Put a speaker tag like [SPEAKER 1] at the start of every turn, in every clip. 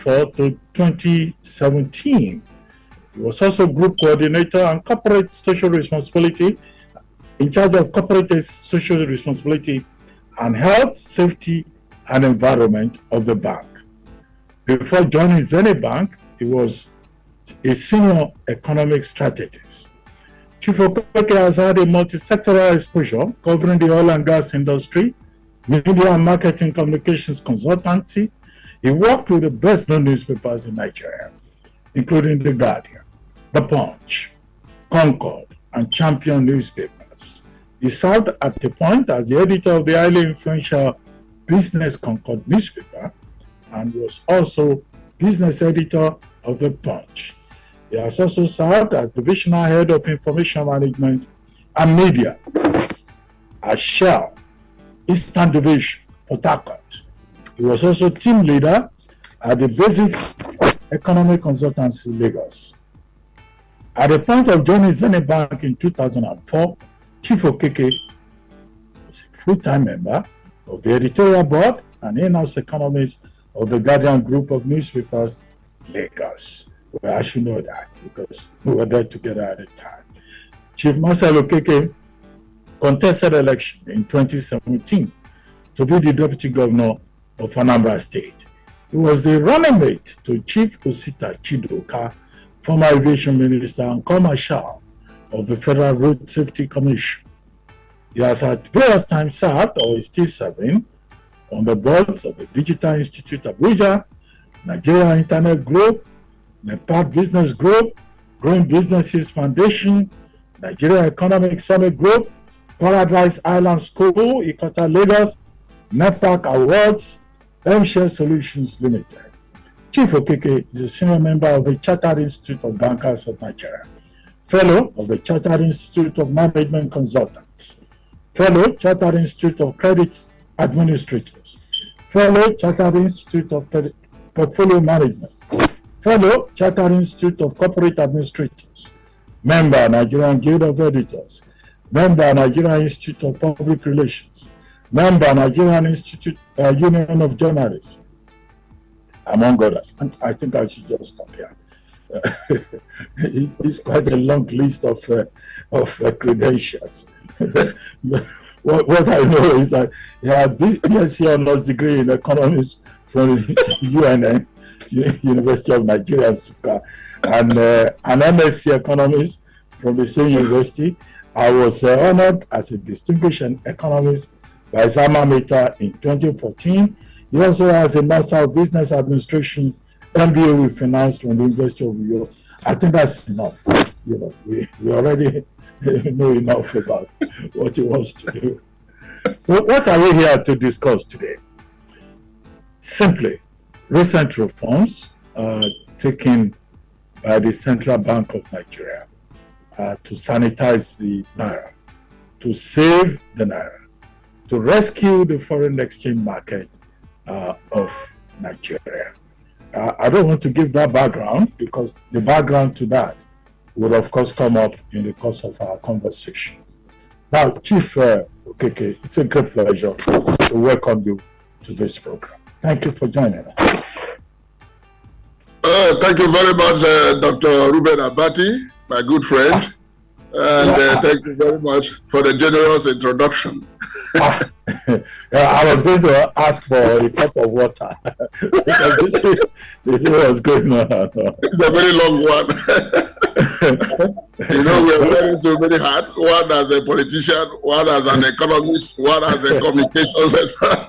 [SPEAKER 1] 2004 to 2017. He was also group coordinator and corporate social responsibility, in charge of corporate social responsibility and health, safety, and environment of the bank. Before joining Zenith Bank, he was a senior economic strategist. Chief Okeke has had a multi-sectoral exposure covering the oil and gas industry, media and marketing communications consultancy. He worked with the best-known newspapers in Nigeria, including The Guardian, The Punch, Concord, and Champion newspapers. He served at the point as the editor of the highly influential Business Concord newspaper and was also business editor of The Punch. He has also served as divisional head of information management and media at Shell, Eastern Division, Port Harcourt. He was also team leader at the Basic Economic Consultancy, Lagos. At the point of joining Zenith Bank in 2004, Chief Okeke was a full-time member of the editorial board and in-house economist of the Guardian Group of newspapers, Lagos. Well, I should know that because we were there together at the time. Chief Marcel Okeke contested election in 2017 to be the deputy governor of Anambra State. He was the running mate to Chief Osita Chidoka, former aviation minister and commercial of the Federal Road Safety Commission. He has at various times served or is still serving on the boards of the Digital Institute Abuja, Nigeria Internet Group, Nepal Business Group, Growing Businesses Foundation, Nigeria Economic Summit Group, Paradise Island School, Ikota Lagos, NEPAC Awards, M-Share Solutions Limited. Chief Okeke is a senior member of the Chartered Institute of Bankers of Nigeria, fellow of the Chartered Institute of Management Consultants, fellow Chartered Institute of Credit Administrators, fellow Chartered Institute of Portfolio Management, fellow Chartered Institute of Corporate Administrators, member Nigerian Guild of Editors, member Nigerian Institute of Public Relations, member Nigerian Institute Union of Journalists, among others. And I think I should just stop here. It's quite a long list of credentials. What I know is that he had BSc Honours degree in economics from UNN, University of Nigeria, Nsukka, and an MSc economics from the same university. I was honored as a distinguished economist by his alma mater in 2014. He also has a Master of Business Administration, MBA with Finance from the University of New York. I think that's enough. You know, we already know enough about what he wants to do. But what are we here to discuss today? Simply, recent reforms taken by the Central Bank of Nigeria to sanitize the Naira, to save the Naira, to rescue the foreign exchange market of Nigeria. I don't want to give that background because the background to that would of course come up in the course of our conversation. Now, Chief Okeke, it's a great pleasure to welcome you to this program. Thank you for joining us.
[SPEAKER 2] Thank you very much, Dr. Reuben Abati, my good friend. And thank you very much for the generous introduction.
[SPEAKER 1] I was going to ask for a cup of water because this was going on.
[SPEAKER 2] It's a very long one. You know, we are wearing so many hats. One as a politician, one as an economist, one as a communications expert.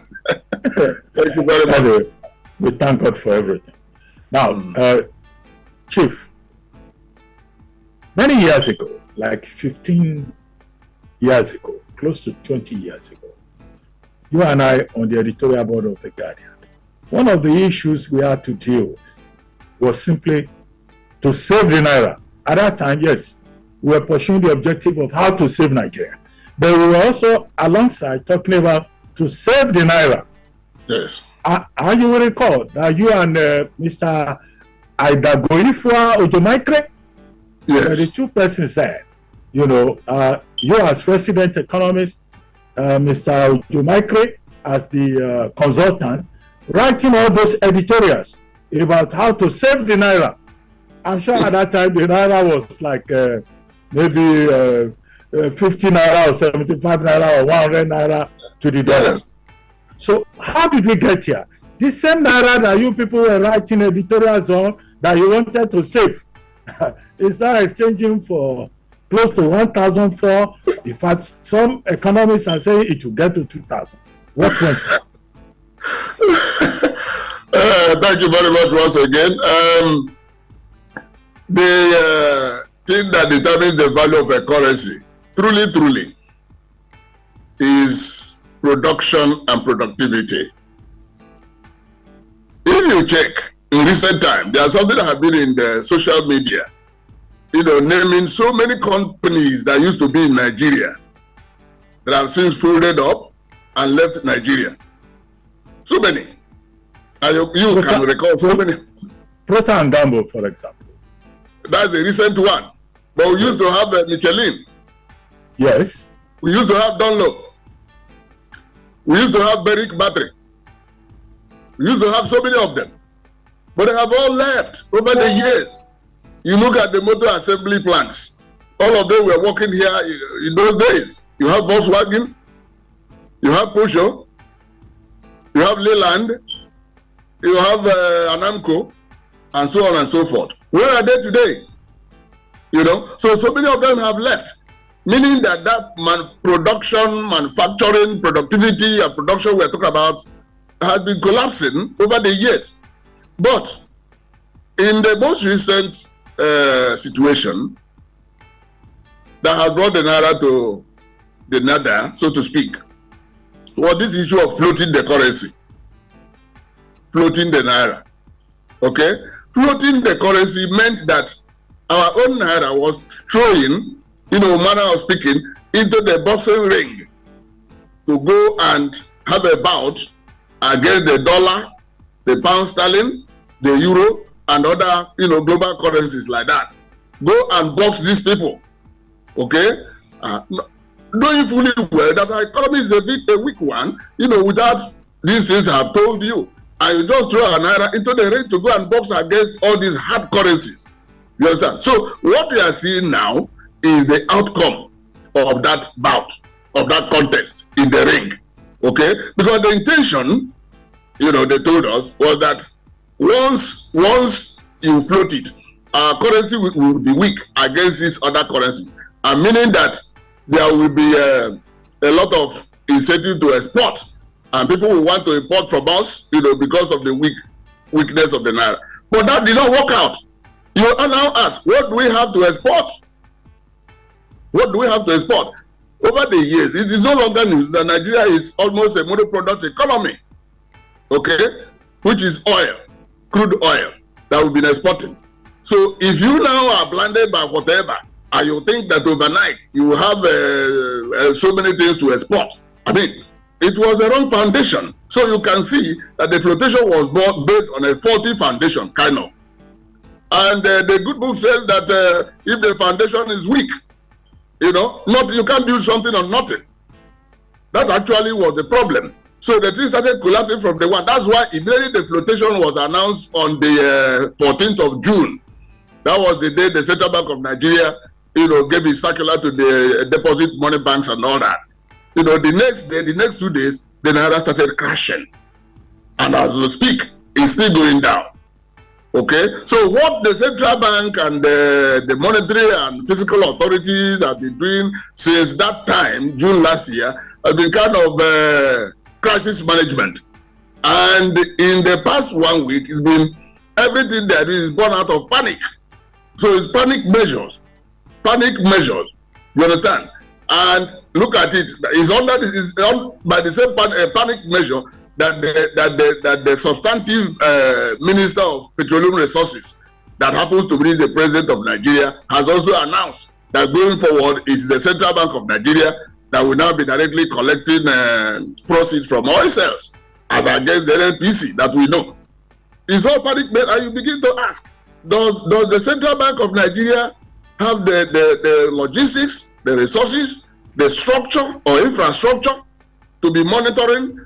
[SPEAKER 2] Thank you very much.
[SPEAKER 1] Anyway, we thank God for everything. Now, Chief, many years ago, like 15 years ago, close to 20 years ago, you and I on the editorial board of The Guardian, one of the issues we had to deal with was simply to save the Naira. At that time, yes, we were pursuing the objective of how to save Nigeria. But we were also alongside talking about to save the Naira.
[SPEAKER 2] Yes.
[SPEAKER 1] And you will recall that you and Mr. Aidagoifua Ojomaikre,
[SPEAKER 2] yes,
[SPEAKER 1] the two persons there. You know, you as resident economist, Mr. Ojomaikre as the consultant, writing all those editorials about how to save the Naira. I'm sure at that time the Naira was like maybe 50 Naira or 75 Naira or 100 Naira to the dollar. So how did we get here? This same Naira that you people were writing editorials on that you wanted to save is now exchanging for close to 1,004. In fact, some economists are saying it will get to 2,000. What went?
[SPEAKER 2] Thank you very much once again. The thing that determines the value of a currency, truly, is production and productivity. If you check in recent time, there's something that has been in the social media, naming so many companies that used to be in Nigeria that have since folded up and left Nigeria. So many. And you can recall so many.
[SPEAKER 1] Procter and Gamble, for example.
[SPEAKER 2] That's a recent one. But we used to have Michelin.
[SPEAKER 1] Yes.
[SPEAKER 2] We used to have Dunlop. We used to have Berwick Battery. We used to have so many of them. But they have all left over the years. You look at the motor assembly plants. All of them were working here in those days. You have Volkswagen. You have Peugeot. You have Leyland. You have Anamco. And so on and so forth. Where are they today? So many of them have left. Meaning that production, manufacturing, productivity, and production we're talking about has been collapsing over the years. But in the most recent situation that has brought the Naira to the nada, so to speak, was this issue of floating the currency, floating the Naira. Okay? Floating the currency meant that our own Naira was throwing, manner of speaking, into the boxing ring to go and have a bout against the dollar, the pound sterling, the euro, and other, global currencies like that. Go and box these people. Okay? Knowing fully well that our economy is a weak one, without these things I have told you. And you just throw a Naira into the ring to go and box against all these hard currencies. You understand? So what we are seeing now is the outcome of that bout, of that contest in the ring. Okay? Because the intention, they told us, was that once you float it, our currency will be weak against these other currencies. And meaning that there will be a lot of incentive to export. And people will want to import from us, because of the weakness of the Naira. But that did not work out. You now ask, what do we have to export? What do we have to export? Over the years, it is no longer news that Nigeria is almost a monoproduct economy, okay, which is oil, crude oil, that we've been exporting. So if you now are blinded by whatever, and you think that overnight you have so many things to export, it was a wrong foundation. So you can see that the flotation was based on a faulty foundation, kind of. And the good book says that if the foundation is weak, you can't build something on nothing. That actually was the problem. So the thing started collapsing from the one. That's why immediately the flotation was announced on the 14th of June. That was the day the Central Bank of Nigeria, gave a circular to the deposit money banks and all that. The next day, the next 2 days, the Naira started crashing. And as we speak, it's still going down. Okay, so what the central bank and the monetary and fiscal authorities have been doing since that time, June last year, has been kind of crisis management. And in the past 1 week, it's been everything that is born out of panic. So it's panic measures. You understand? And look at it. It's on by the same panic measure that the substantive Minister of Petroleum Resources, that happens to be the President of Nigeria, has also announced that going forward, it is the Central Bank of Nigeria that will now be directly collecting proceeds from oil sales as against the NPC that we know. It's all panic, and you begin to ask, does the Central Bank of Nigeria have the logistics, the resources, the structure or infrastructure to be monitoring,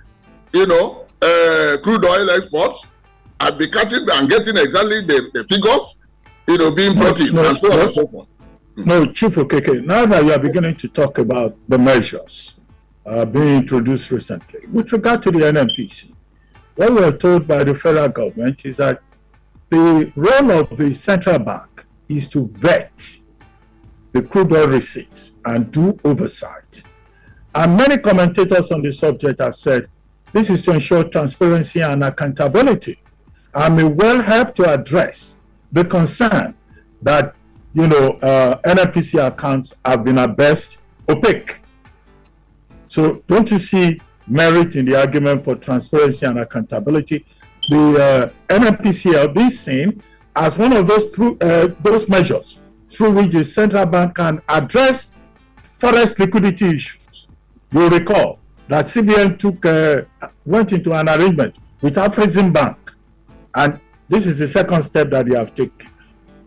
[SPEAKER 2] crude oil exports? I'll be catching and getting exactly the figures, being brought in, and so on and so forth.
[SPEAKER 1] No, Chief Okeke, now that you are beginning to talk about the measures being introduced recently, with regard to the NNPC, what we are told by the federal government is that the role of the central bank is to vet the crude oil receipts and do oversight. And many commentators on the subject have said this is to ensure transparency and accountability, and may well help to address the concern that NNPC accounts have been at best opaque. So don't you see merit in the argument for transparency and accountability? The NNPCL be seen as one of those measures through which the central bank can address forest liquidity issues. You'll recall that CBN went into an arrangement with Afrexim Bank, and this is the second step that they have taken.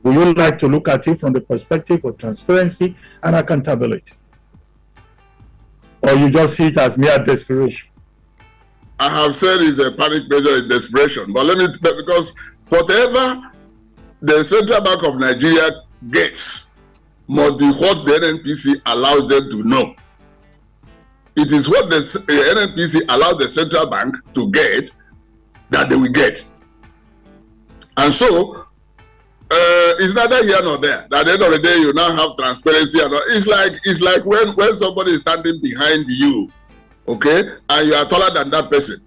[SPEAKER 1] Would you like to look at it from the perspective of transparency and accountability? Or you just see it as mere desperation?
[SPEAKER 2] I have said it's a panic measure, it's desperation. But because whatever the Central Bank of Nigeria gets must be what the NNPC allows them to know. It is what the NNPC allows the Central Bank to get that they will get. And so, it's neither here nor there. At the end of the day, you now have transparency. It's like when somebody is standing behind you, okay, and you are taller than that person.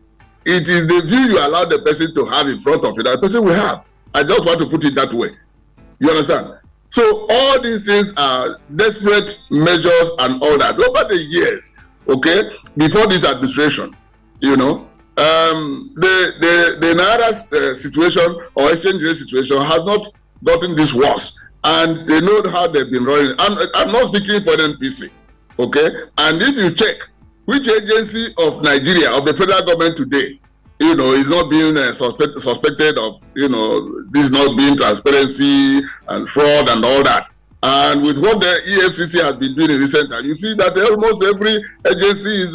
[SPEAKER 2] It is the view you allow the person to have in front of you that the person will have. I just want to put it that way. You understand? So all these things are desperate measures and all that. Over the years, okay, before this administration, the Naira situation or exchange rate situation has not gotten this worse, and they know how they've been running. I'm not speaking for NNPC, okay? And if you check which agency of Nigeria, of the federal government today, is not being suspected of, this not being transparency and fraud and all that. And with what the EFCC has been doing in recent times, you see that almost every agency is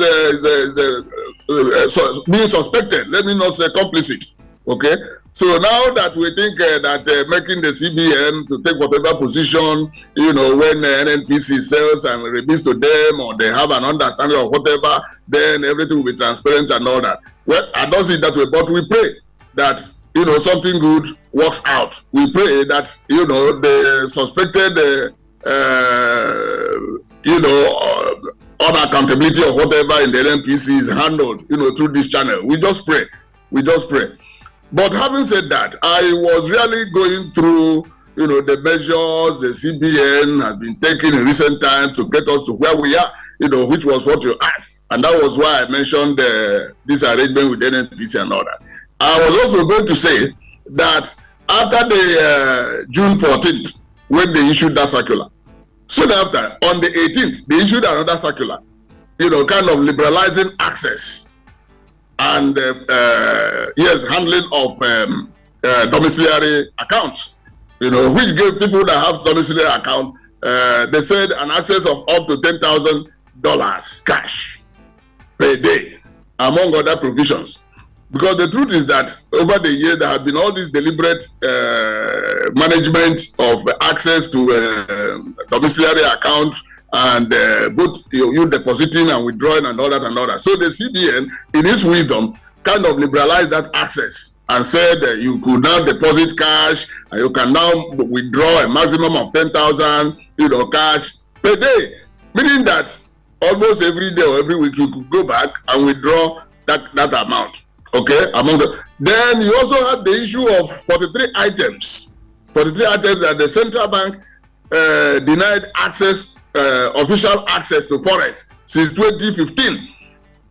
[SPEAKER 2] being suspected. Let me not say complicit. Okay, so now that we think that making the CBN to take whatever position, when NNPC sells and release to them, or they have an understanding of whatever, then everything will be transparent and all that. Well, I don't see it that way, but we pray that something good works out. We pray that the suspected unaccountability or whatever in the NNPC is handled through this channel. We just pray. But having said that, I was really going through, the measures the CBN has been taking in recent times to get us to where we are, which was what you asked. And that was why I mentioned this arrangement with NNPC and all that. I was also going to say that after the June 14th, when they issued that circular, soon after, on the 18th, they issued another circular, kind of liberalizing access and handling of domiciliary accounts, which gave people that have domiciliary account, they said an access of up to $10,000 cash per day, among other provisions. Because the truth is that over the years there have been all this deliberate management of access to domiciliary accounts, and both you depositing and withdrawing and all that. So the CBN, in its wisdom, kind of liberalized that access and said you could now deposit cash and you can now withdraw a maximum of 10,000, cash per day, meaning that almost every day or every week you could go back and withdraw that amount. Okay, then you also have the issue of 43 items that the central bank denied access. Official access to forest since 2015,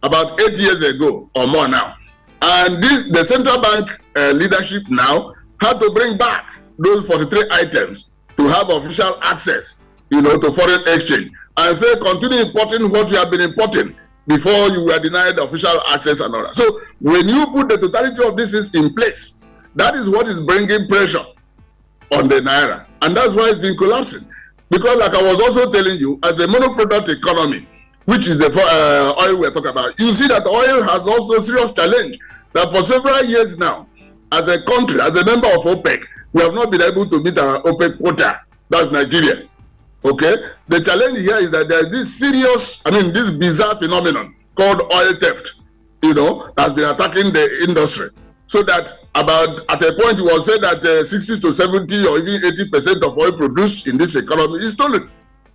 [SPEAKER 2] about 8 years ago or more now. And the central bank leadership now had to bring back those 43 items to have official access, to foreign exchange, and say continue importing what you have been importing before you were denied official access and all that. So when you put the totality of this in place, that is what is bringing pressure on the Naira, and that's why it's been collapsing. Because like I was also telling you, as a monoproduct economy, which is the oil we're talking about, you see that oil has also a serious challenge. That for several years now, as a country, as a member of OPEC, we have not been able to meet our OPEC quota. That's Nigeria. Okay? The challenge here is that there's this serious, this bizarre phenomenon called oil theft, has been attacking the industry. So that at a point it was said that 60 to 70 or even 80% of oil produced in this economy is stolen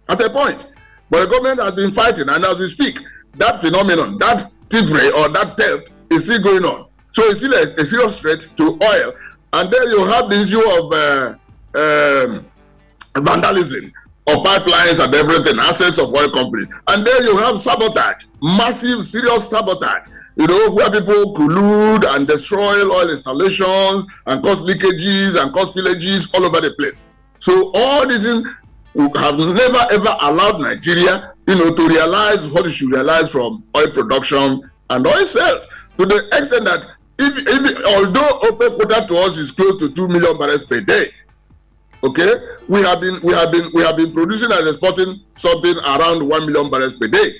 [SPEAKER 2] at a point. But the government has been fighting, and as we speak, that phenomenon, that thievery or that theft is still going on. So it's still a serious threat to oil. And then you have the issue of vandalism of pipelines and everything, assets of oil companies. And then you have sabotage, massive, serious sabotage, where people collude and destroy oil installations and cause leakages and cause spillages all over the place. So all these things have never ever allowed Nigeria, to realize what it should realize from oil production and oil sales, to the extent that although OPEC quota to us is close to 2 million barrels per day, okay, we have been producing and exporting something around 1 million barrels per day.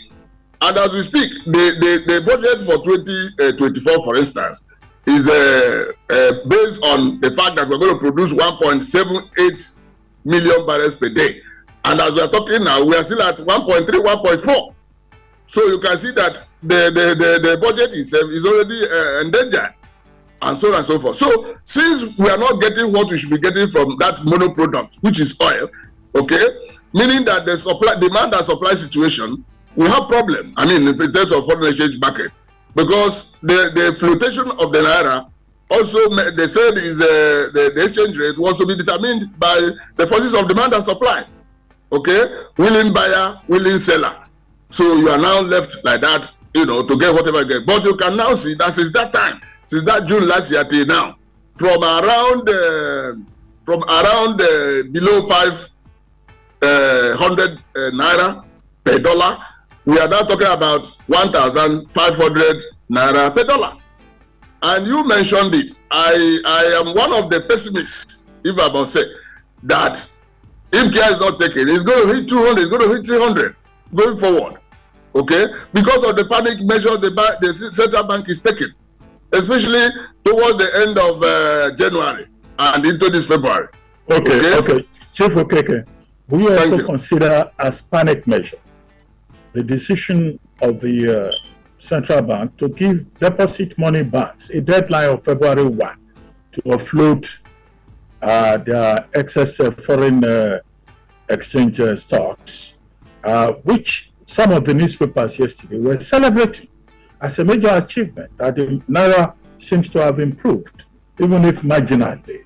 [SPEAKER 2] And as we speak, the budget for 2024, for instance, is based on the fact that we're going to produce 1.78 million barrels per day. And as we are talking now, we are still at 1.3, 1.4. So you can see that the budget itself is already endangered, and so on and so forth. So since we are not getting what we should be getting from that mono product, which is oil, okay, meaning that the demand and supply situation will have problem. In terms of foreign exchange market, because the flotation of the Naira also, they said is the exchange rate was to be determined by the forces of demand and supply. Okay, willing buyer, willing seller. So you are now left like that, to get whatever you get. But you can now see that since that time, since that June last year till now, from around below 500 Naira per dollar, we are now talking about 1,500 Naira per dollar. And you mentioned it. I am one of the pessimists, if I must say, that if care is not taken, it's going to hit 200, it's going to hit 300 going forward. Okay? Because of the panic measure the central bank is taking, especially towards the end of January and into this February.
[SPEAKER 1] Okay. Chief Okeke, will you also consider as panic measure the decision of the central bank to give deposit money banks a deadline of February 1 to offload their excess foreign exchange stocks, which some of the newspapers yesterday were celebrating as a major achievement, that the Naira seems to have improved, even if marginally.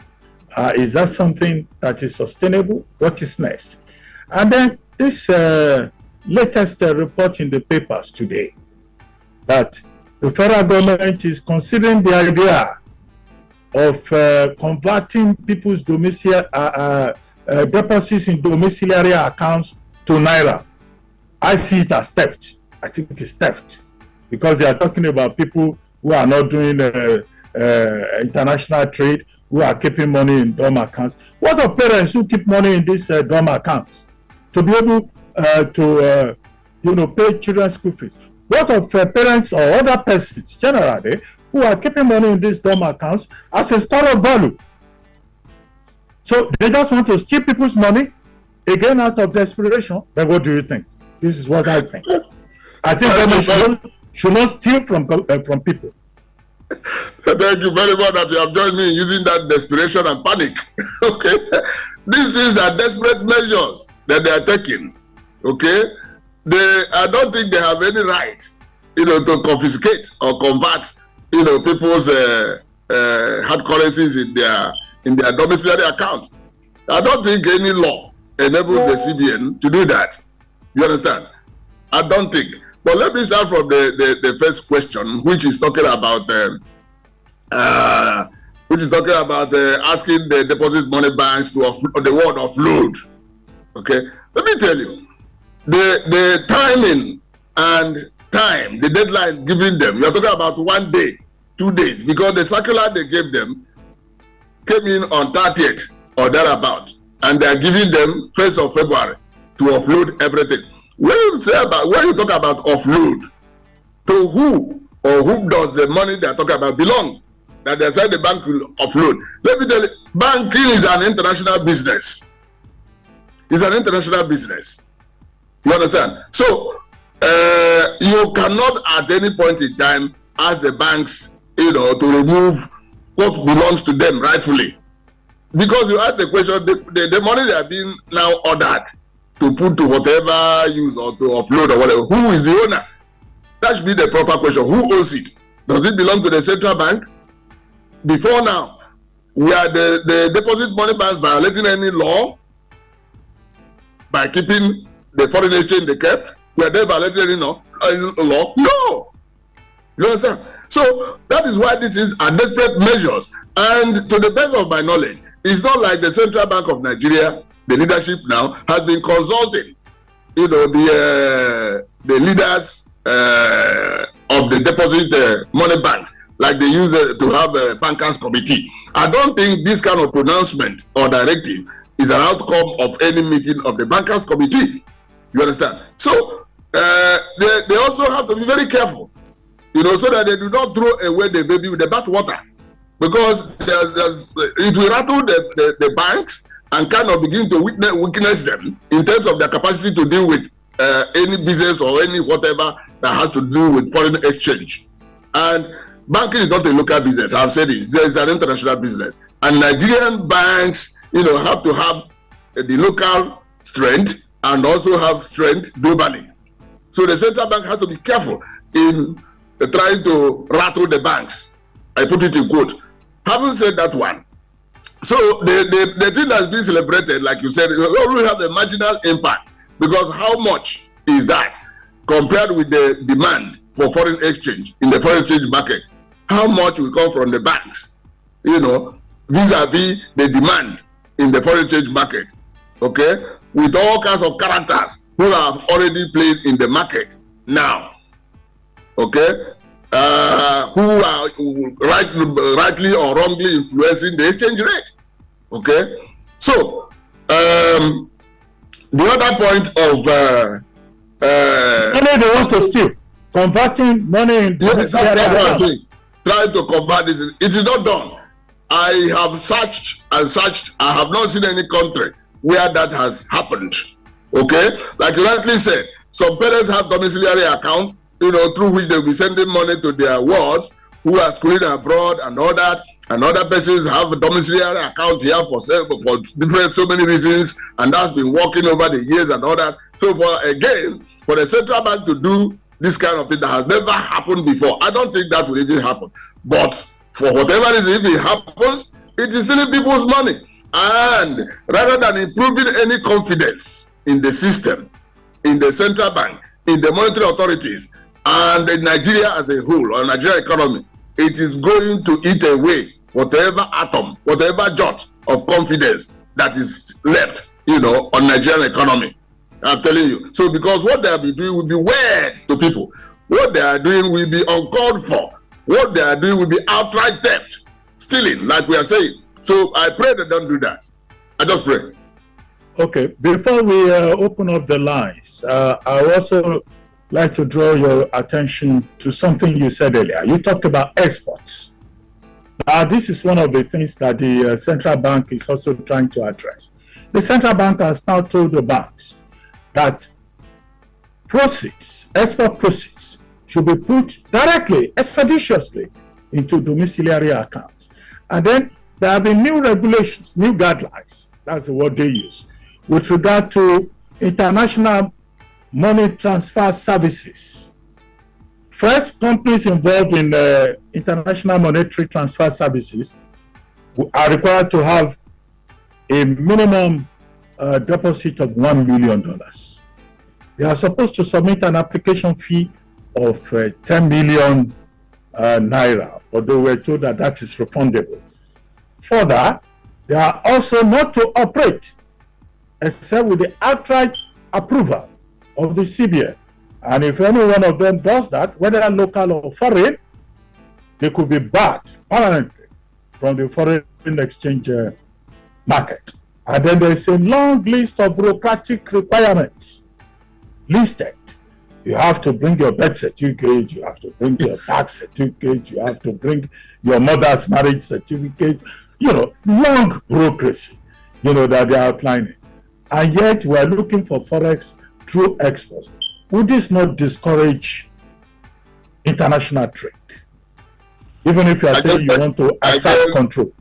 [SPEAKER 1] Is that something that is sustainable? What is next? And then this latest report in the papers today, that the federal government is considering the idea of converting people's deposits in domiciliary accounts to Naira. I see it as theft. I think it's theft, because they are talking about people who are not doing international trade, who are keeping money in dorm accounts. What of parents who keep money in these dorm accounts to be able to pay children's school fees? What of parents or other persons generally who are keeping money in these dorm accounts as a store of value? So they just want to steal people's money again out of desperation. Then what do you think? This is what I think. I think government should not steal from people.
[SPEAKER 2] Thank you very much that you have joined me in using that desperation and panic. Okay, these are desperate measures that they are taking. Okay, I don't think they have any right, to confiscate or convert, people's hard currencies in their domiciliary account. I don't think any law enables the CBN to do that. You understand? I don't think. But let me start from the first question, which is talking about asking the deposit money banks to the word offload. Okay, let me tell you, the timing and the deadline given them, you're talking about 1 day, 2 days, because the circular they gave them came in on 30th or thereabout, and they are giving them 1st of February to offload everything. When you talk about offload, to who or whom does the money they are talking about belong? that they said the bank will offload. Let me tell you, banking is an international business. It's an international business. You understand? So you cannot at any point in time ask the banks, to remove what belongs to them rightfully. Because you ask the question, the money they are being now ordered to put to whatever use or to offload or whatever, who is the owner? That should be the proper question. Who owns it? Does it belong to the central bank? Before now, we are the deposit money banks violating any law by keeping the foreign exchange they kept? Were they violating any law? No. You understand? So that is why this is a desperate measures. And to the best of my knowledge, it's not like the Central Bank of Nigeria, the leadership now, has been consulting, the leaders of the deposit money bank, like they use to have a bankers committee. I don't think this kind of pronouncement or directive is an outcome of any meeting of the bankers committee. You understand? So they also have to be very careful, so that they do not throw away the baby with the bathwater, because it will rattle the banks and kind of begin to weakness them in terms of their capacity to deal with any business or any whatever that has to do with foreign exchange. And banking is not a local business. I've said it. It's an international business. And Nigerian banks, have to have the local strength and also have strength globally. So the central bank has to be careful in trying to rattle the banks. I put it in quote. Having said that one, so the thing that's been celebrated, like you said, it only have a marginal impact, because how much is that compared with the demand for foreign exchange in the foreign exchange market? How much will come from the banks, vis-a-vis the demand in the foreign exchange market, okay? With all kinds of characters who have already played in the market now, okay? Who are rightly or wrongly influencing the exchange rate, okay? So, the other point of
[SPEAKER 1] money they want to steal, converting money into
[SPEAKER 2] trying to convert this. It is not done. I have searched and searched. I have not seen any country where that has happened. Okay, like you rightly said, some parents have domiciliary account, through which they'll be sending money to their wards who are schooling abroad and all that. And other persons have a domiciliary account here for different so many reasons, and that's been working over the years and all that. So for the central bank to do this kind of thing that has never happened before, I don't think that will even happen. But for whatever reason, if it happens, it is stealing people's money. And rather than improving any confidence in the system, in the central bank, in the monetary authorities, and in Nigeria as a whole, or Nigeria economy, it is going to eat away whatever atom, whatever jot of confidence that is left, on Nigerian economy. I'm telling you. So because what they will be doing will be weird to people. What they are doing will be uncalled for. What they are doing will be outright theft, stealing, like we are saying. So I pray they don't do that. I just pray.
[SPEAKER 1] Okay, before we open up the lines, I also like to draw your attention to something you said earlier. You talked about exports. This is one of the things that the central bank is also trying to address. The central bank has now told the banks that export proceeds should be put directly, expeditiously into domiciliary accounts. And then there have been new regulations, new guidelines, that's the word they use, with regard to international money transfer services. First, companies involved in international monetary transfer services are required to have a minimum deposit of $1 million. They are supposed to submit an application fee of 10 million Naira, although we're told that that is refundable. Further, they are also not to operate except with the outright approval of the CBN. And if any one of them does that, whether local or foreign, they could be barred permanently from the foreign exchange market. And then there's a long list of bureaucratic requirements listed You have to bring your birth certificate, you have to bring your tax certificate, you have to bring your mother's marriage certificate, long bureaucracy, that they are outlining. And yet we are looking for forex through exports. Would this not discourage international trade? Even if you are saying you want to assert control.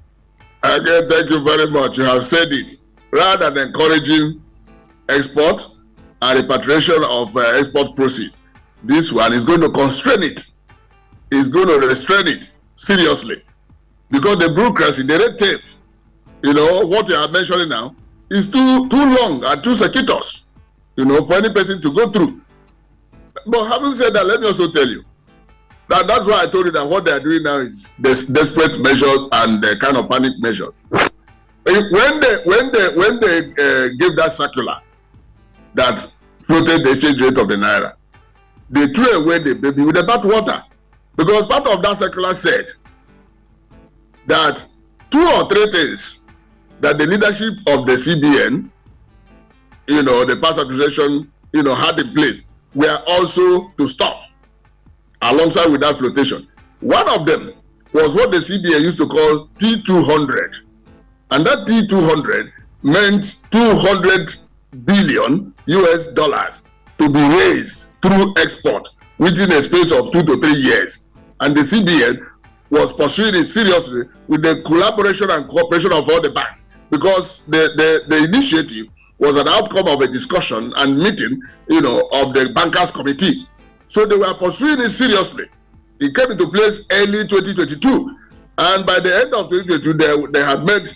[SPEAKER 2] Again, thank you very much. You have said it. Rather than encouraging export and repatriation of export proceeds, this one is going to constrain it. It's going to restrain it seriously. Because the bureaucracy, the red tape, what you are mentioning now, is too long and too circuitous, for any person to go through. But having said that, let me also tell you that's why I told you that what they are doing now is desperate measures and kind of panic measures. When they gave that circular that floated the exchange rate of the Naira, they threw away the baby with the bathwater, because part of that circular said that 2 or 3 things that the leadership of the CBN, the past administration, had in place were also to stop alongside with that flotation. One of them was what the CBN used to call T200, and that T200 meant 200 billion US dollars to be raised through export within a space of 2 to 3 years, and the CBN was pursuing it seriously with the collaboration and cooperation of all the banks, because the initiative was an outcome of a discussion and meeting, of the bankers committee. So they were pursuing it seriously. It came into place early 2022, and by the end of 2022, they had made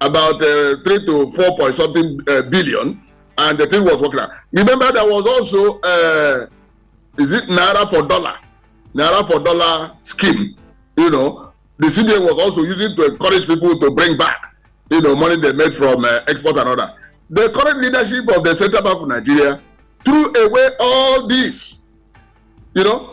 [SPEAKER 2] about 3 to 4 point something billion, and the thing was working out. Remember, there was also is it Naira for dollar scheme? The CBN was also using to encourage people to bring back, money they made from export and other. The current leadership of the Central Bank of Nigeria threw away all this.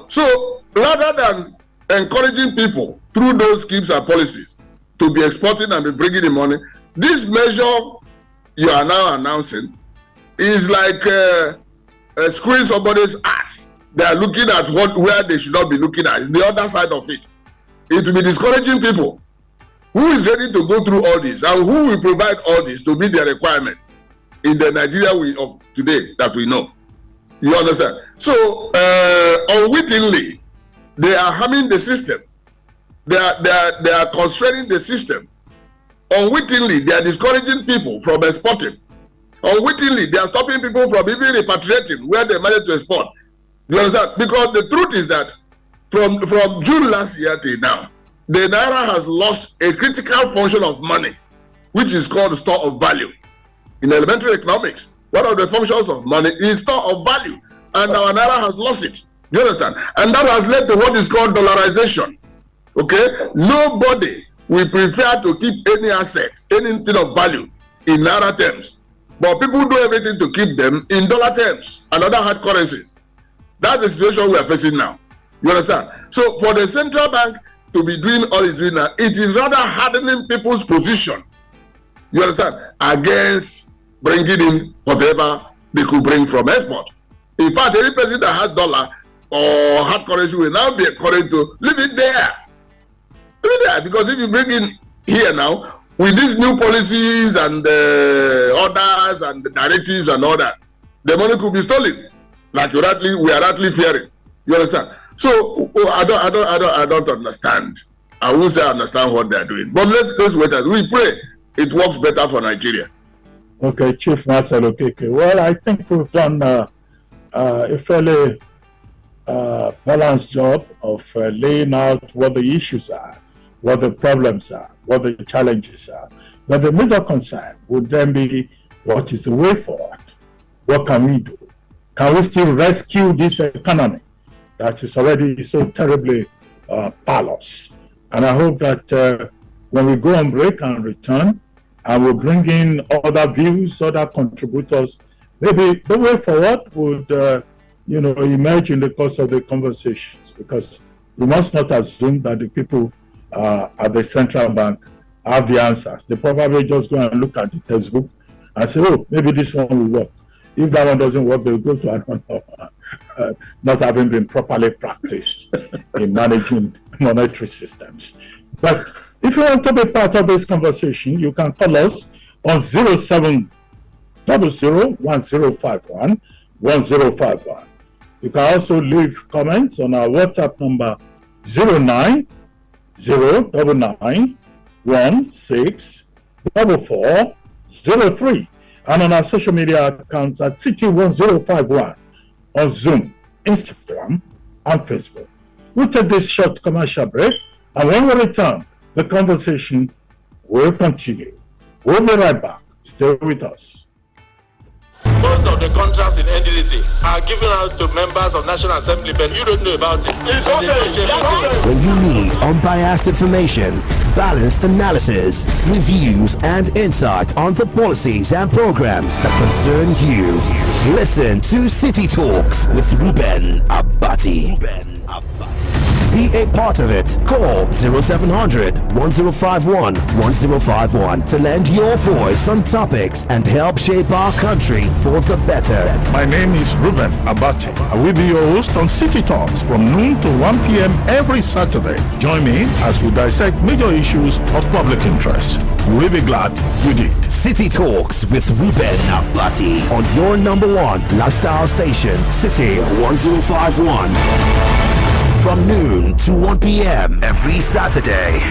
[SPEAKER 2] So rather than encouraging people through those schemes and policies to be exporting and be bringing in money, this measure you are now announcing is like screwing somebody's ass. They are looking at where they should not be looking at. It's the other side of it. It will be discouraging people. Who is ready to go through all this, and who will provide all this to meet their requirement in the Nigeria of today that we know? You understand? So unwittingly, they are harming the system. They are constraining the system. Unwittingly, they are discouraging people from exporting. Unwittingly, they are stopping people from even repatriating where they managed to export. You understand? Because the truth is that from June last year till now, the Naira has lost a critical function of money, which is called store of value. In elementary economics, one of the functions of money is store of value, and our Naira has lost it. You understand? And that has led to what is called dollarization. Okay? Nobody will prefer to keep any asset, anything of value in Naira terms. But people do everything to keep them in dollar terms and other hard currencies. That's the situation we are facing now. You understand? So for the central bank to be doing all it's doing now, it is rather hardening people's position, you understand, against bringing in whatever they could bring from export. In fact, any person that has dollar or hard currency will now be encouraged to leave it there. Leave it there, because if you bring in here now, with these new policies and orders and the directives and all that, the money could be stolen, like we are rightly fearing. You understand? So I don't understand. I won't say I understand what they are doing, but let's wait as we pray it works better for Nigeria.
[SPEAKER 1] Okay, Chief Marcel Okeke. Well, I think we've done a fairly balanced job of laying out what the issues are, what the problems are, what the challenges are. But the major concern would then be, what is the way forward? What can we do? Can we still rescue this economy that is already so terribly parlous? And I hope that when we go on break and return, and we'll bring in other views, other contributors, maybe the way forward would emerge in the course of the conversations, because we must not assume that the people at the central bank have the answers. They probably just go and look at the textbook and say, oh, maybe this one will work. If that one doesn't work, they'll go to another one. not having been properly practiced in managing monetary systems. But if you want to be part of this conversation, you can call us on 0700-1051-1051. You can also leave comments on our WhatsApp number 09099164403 and on our social media accounts at City1051 on Zoom, Instagram, and Facebook. We'll take this short commercial break, and when we return, the conversation will continue. We'll be right back. Stay with us.
[SPEAKER 3] Most of the contracts in NDDC are given out to members of National Assembly, but you don't know about it. It's okay.
[SPEAKER 4] When you need unbiased information, balanced analysis, reviews, and insight on the policies and programs that concern you, listen to City Talks with Reuben Abati. Be a part of it. Call 0700-1051-1051 to lend your voice on topics and help shape our country for the better.
[SPEAKER 5] My name is Reuben Abati. I will be your host on City Talks from noon to 1 p.m. every Saturday. Join me as we dissect major issues of public interest. You will be glad you did.
[SPEAKER 4] City Talks with Reuben Abati on your number one lifestyle station, City 1051. From noon to 1 p.m. every Saturday.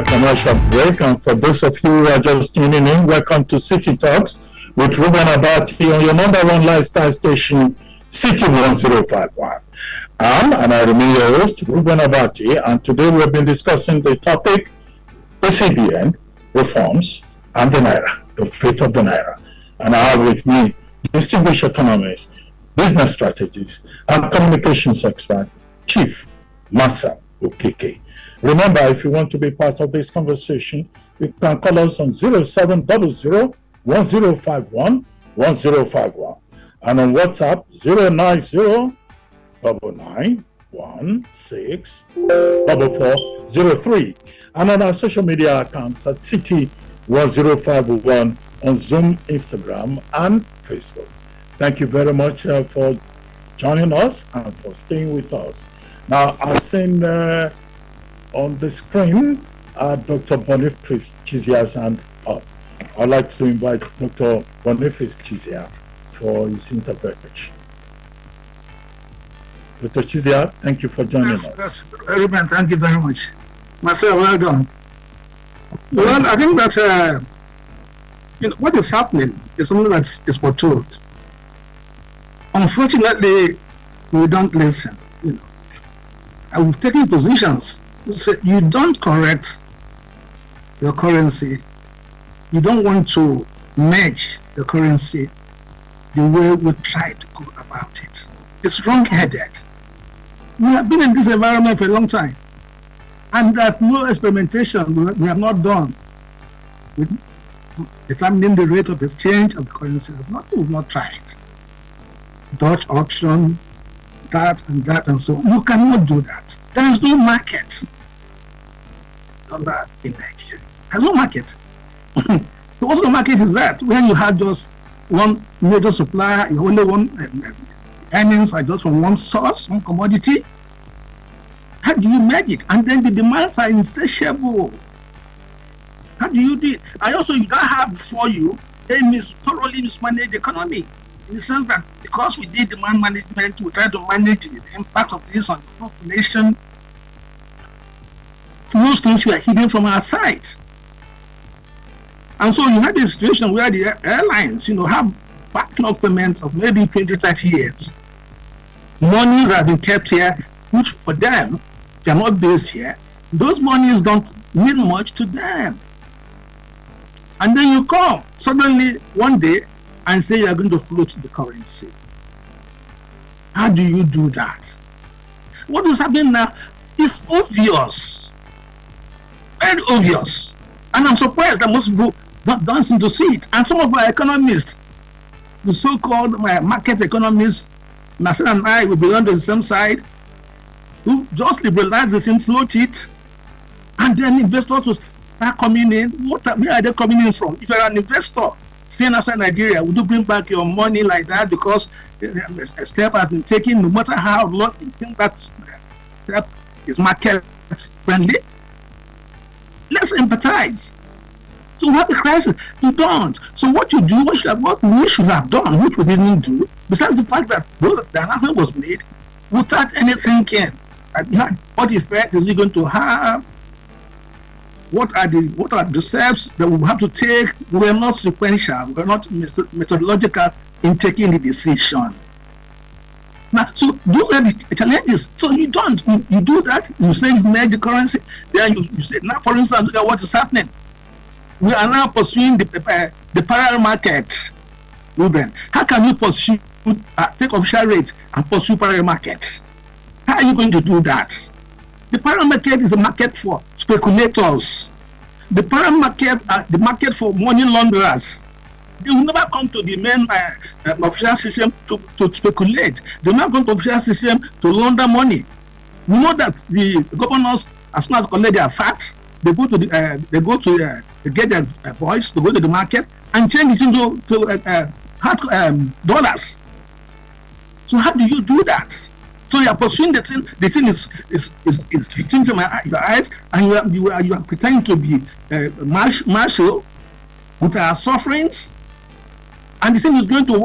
[SPEAKER 1] Commercial break, and for those of you who are just tuning in, welcome to City Talks with Reuben Abati on your number one lifestyle station, City 1051. And I remain your host, Reuben Abati, and today we've been discussing the topic, the CBN reforms and the Naira, the fate of the Naira. And I have with me distinguished economist, business strategist, and communications expert, Chief Massa Okeke. Remember, if you want to be part of this conversation, you can call us on 0700-1051-1051 and on WhatsApp 09099164403 and on our social media accounts at City1051 on Zoom, Instagram, and Facebook. Thank you very much for joining us and for staying with us. Now, I've seen on the screen, Dr. Boniface Chizia's hand up. I'd like to invite Dr. Boniface Chizia for his intervention. Dr. Chizia, thank you for joining us.
[SPEAKER 6] Yes, Reuben, thank you very much. Marcel, well done. Well, I think that what is happening is something that is foretold. Unfortunately, we don't listen. And we've taken positions. So you don't correct your currency. You don't want to merge the currency the way we try to go about it. It's wrong-headed. We have been in this environment for a long time, and there's no experimentation we have not done with determining the rate of exchange of the currency. We've not tried. Dutch auction, that and so on. You cannot do that. There is no market dollar in Nigeria. There's no market. So what's the market is that? When you have just one major supplier, you only one earnings are just from one source, one commodity. How do you make it? And then the demands are insatiable. How do you do it? And also you don't have before you thoroughly mismanaged the economy. In the sense that because we did demand management, we try to manage the impact of this on the population. Most things were hidden from our sight. And so you had a situation where the airlines, have backlog payments of maybe 20, 30 years. Money that have been kept here, which for them, they are not based here. Those monies don't mean much to them. And then you come suddenly one day and say you are going to float the currency. How do you do that? What is happening now is obvious. Very obvious. And I'm surprised that most people don't seem to see it. And some of our economists, the so-called market economists, Nasir and I, we belong to the same side, who just liberalize the thing, float it, and then investors will start coming in. Where are they coming in from? If you're an investor staying outside Nigeria, would you bring back your money like that because a step has been taken, no matter how long you think that step is market friendly? Let's empathize. So we have a crisis. You don't. So what you do, what we should have done, which we didn't do, besides the fact that the announcement was made without any thinking, what effect is it going to have? What are the steps that we have to take? We are not sequential. We are not methodological in taking the decision. Now, so those are the challenges. So you don't. You do that. You say you merge the currency. Then you say, now, for instance, look at what is happening. We are now pursuing the parallel market, Reuben. How can you pursue, take official rates and pursue parallel markets? How are you going to do that? The parallel market is a market for speculators. The parallel market, the market for money launderers. They will never come to the main official system to speculate. They will not come to the official system to launder money. We know that the governors, as soon as collect their facts, they go to they get their boys to go to the market and change it into dollars. So how do you do that? So you are pursuing the thing. The thing is fitting to your eyes, and you are pretending to be martial with our sufferings. And the thing is going to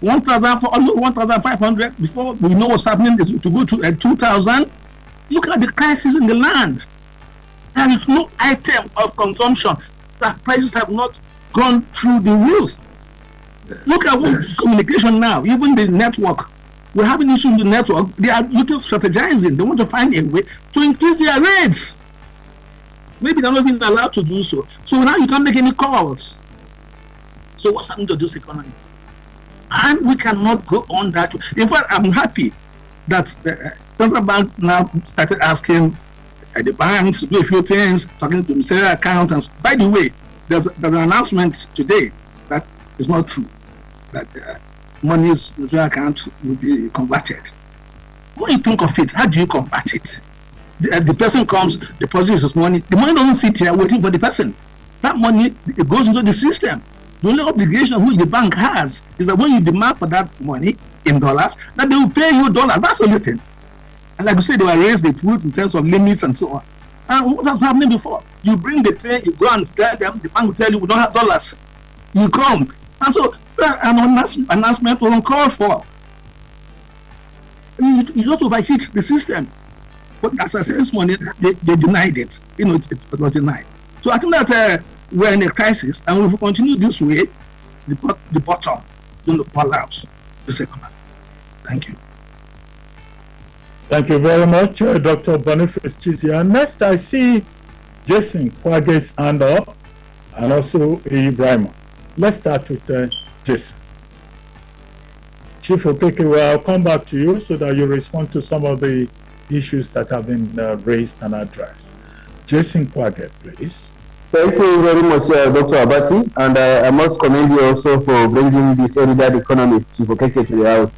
[SPEAKER 6] 1,500 before we know what's happening. Is to go to 2,000. Look at the crisis in the land. There is no item of consumption that prices have not gone through the roof. Look at what communication now, even the network. We're having issues with the network. They are looking at strategizing. They want to find a way to increase their rates. Maybe they're not being allowed to do so. So now you can't make any calls. So what's happening to this economy? And we cannot go on that way. In fact, I'm happy that the central bank now started asking the banks to do a few things, talking to ministerial accountants. By the way, there's an announcement today that is not true, that money's ministerial account will be converted. When you think of it, how do you convert it? The person comes, deposits his money. The money doesn't sit here waiting for the person. That money, it goes into the system. The only obligation which the bank has is that when you demand for that money in dollars, that they will pay you dollars. That's the only thing. And like you said, they will raise the truth in terms of limits and so on. And what was happening before? You bring the thing, you go and tell them, the bank will tell you, we don't have dollars. You come. And so an announcement was uncalled for. You just overheat the system. But as I said this morning, they denied it. It was denied. So I think that we're in a crisis, and if we continue this way, the bottom is going to fall out this economy. Thank you.
[SPEAKER 1] Thank you very much, Dr. Boniface Chizia. Next, I see Jason Kwage's hand up, and also Ibrahim. Let's start with Jason. Chief Okeke, well, I'll come back to you so that you respond to some of the issues that have been raised and addressed. Jason Kwage, please.
[SPEAKER 7] Thank you very much, Dr. Abati, and I must commend you also for bringing this erudite economist, Chief Okeke, to the house.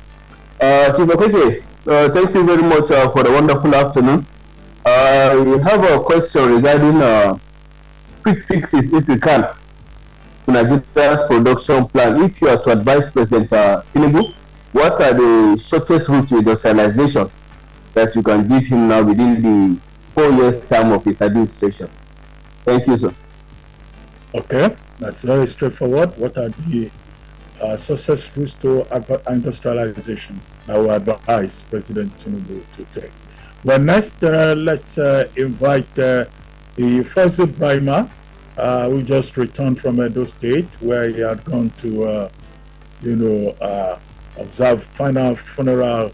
[SPEAKER 7] Chief Okeke, thank you very much for the wonderful afternoon. We have a question regarding quick fixes, if you can, to Nigeria's production plan. If you are to advise President Tinubu, what are the shortest routes to industrialization that you can give him now within the 4 years term of his administration? Thank you, sir.
[SPEAKER 1] Okay, that's very straightforward. What are the success routes to industrialization that will advise President Tinubu to take? Well, next, let's invite the first Ibrahim, who just returned from Edo State, where he had gone to, observe final funeral,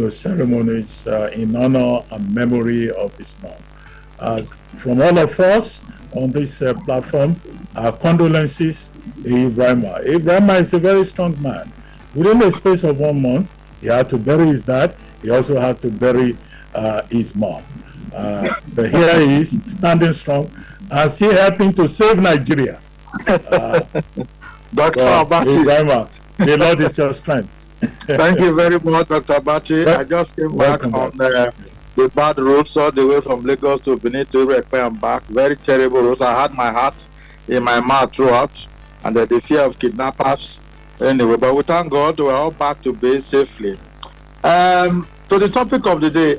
[SPEAKER 1] ceremonies in honor and memory of his mom. From all of us on this platform, our condolences to Ibrahim. Ibrahim is a very strong man. Within the space of 1 month, he had to bury his dad. He also had to bury his mom. But here he is, standing strong and still helping to save Nigeria.
[SPEAKER 8] Dr. Abati.
[SPEAKER 1] Ibrahima, the Lord is your strength.
[SPEAKER 8] Thank you very much, Dr. Abati. I just came back on the bad roads all the way from Lagos to Benin to Reuben and back. Very terrible roads. I had my heart in my mouth throughout, and the fear of kidnappers. Anyway, but we thank God we're all back to base safely. To the topic of the day,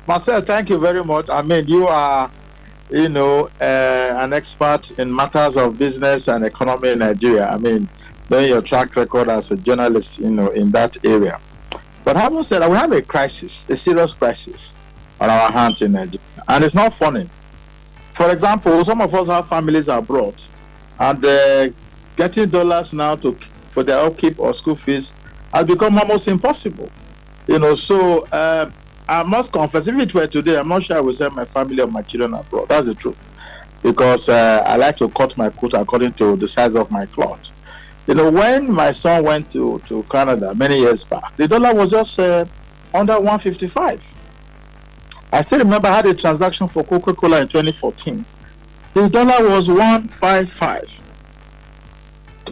[SPEAKER 8] Marcel, thank you very much. I mean, you are, an expert in matters of business and economy in Nigeria. I mean, knowing your track record as a journalist, in that area. But having said that, we have a crisis, a serious crisis on our hands in Nigeria. And it's not funny. For example, some of us have families abroad, and getting dollars now for their upkeep or school fees has become almost impossible. So I must confess, if it were today, I'm not sure I would send my family or my children abroad. That's the truth. Because I like to cut my coat according to the size of my cloth. When my son went to Canada many years back, the dollar was just under 155. I still remember I had a transaction for Coca-Cola in 2014. The dollar was 155.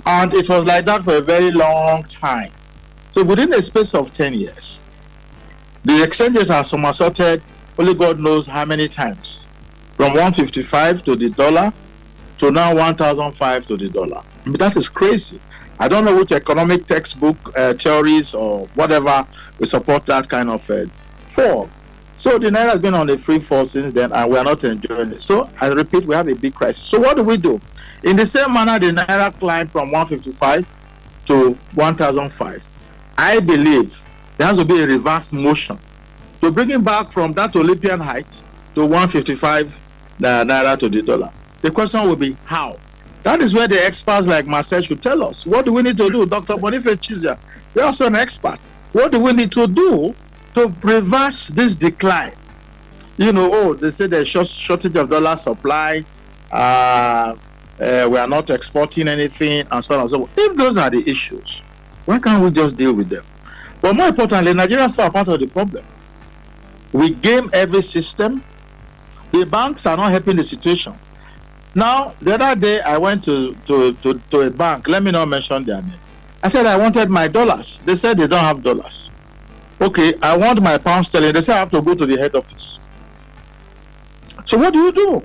[SPEAKER 8] And it was like that for a very long time. So within a space of 10 years, the exchange rate has somersaulted only God knows how many times. From 155 to the dollar to now 1,005 to the dollar. I mean, that is crazy. I don't know which economic textbook, theories or whatever will support that kind of fall. So the Naira has been on a free fall since then, and we are not enjoying it. So I repeat, we have a big crisis. So what do? In the same manner, the Naira climbed from 155 to 1,005. I believe there has to be a reverse motion to bring it back from that Olympian height to 155 Naira to the dollar. The question will be how? That is where the experts like Marcel should tell us. What do we need to do? Dr. Boniface Chizia, you're also an expert. What do we need to do to reverse this decline? They say there's shortage of dollar supply. We are not exporting anything, and so on and so forth. If those are the issues, why can't we just deal with them? But more importantly, Nigerians are part of the problem. We game every system. The banks are not helping the situation. Now, the other day, I went to a bank. Let me not mention their name. I said I wanted my dollars. They said they don't have dollars. Okay, I want my pound sterling. They said I have to go to the head office. So what do?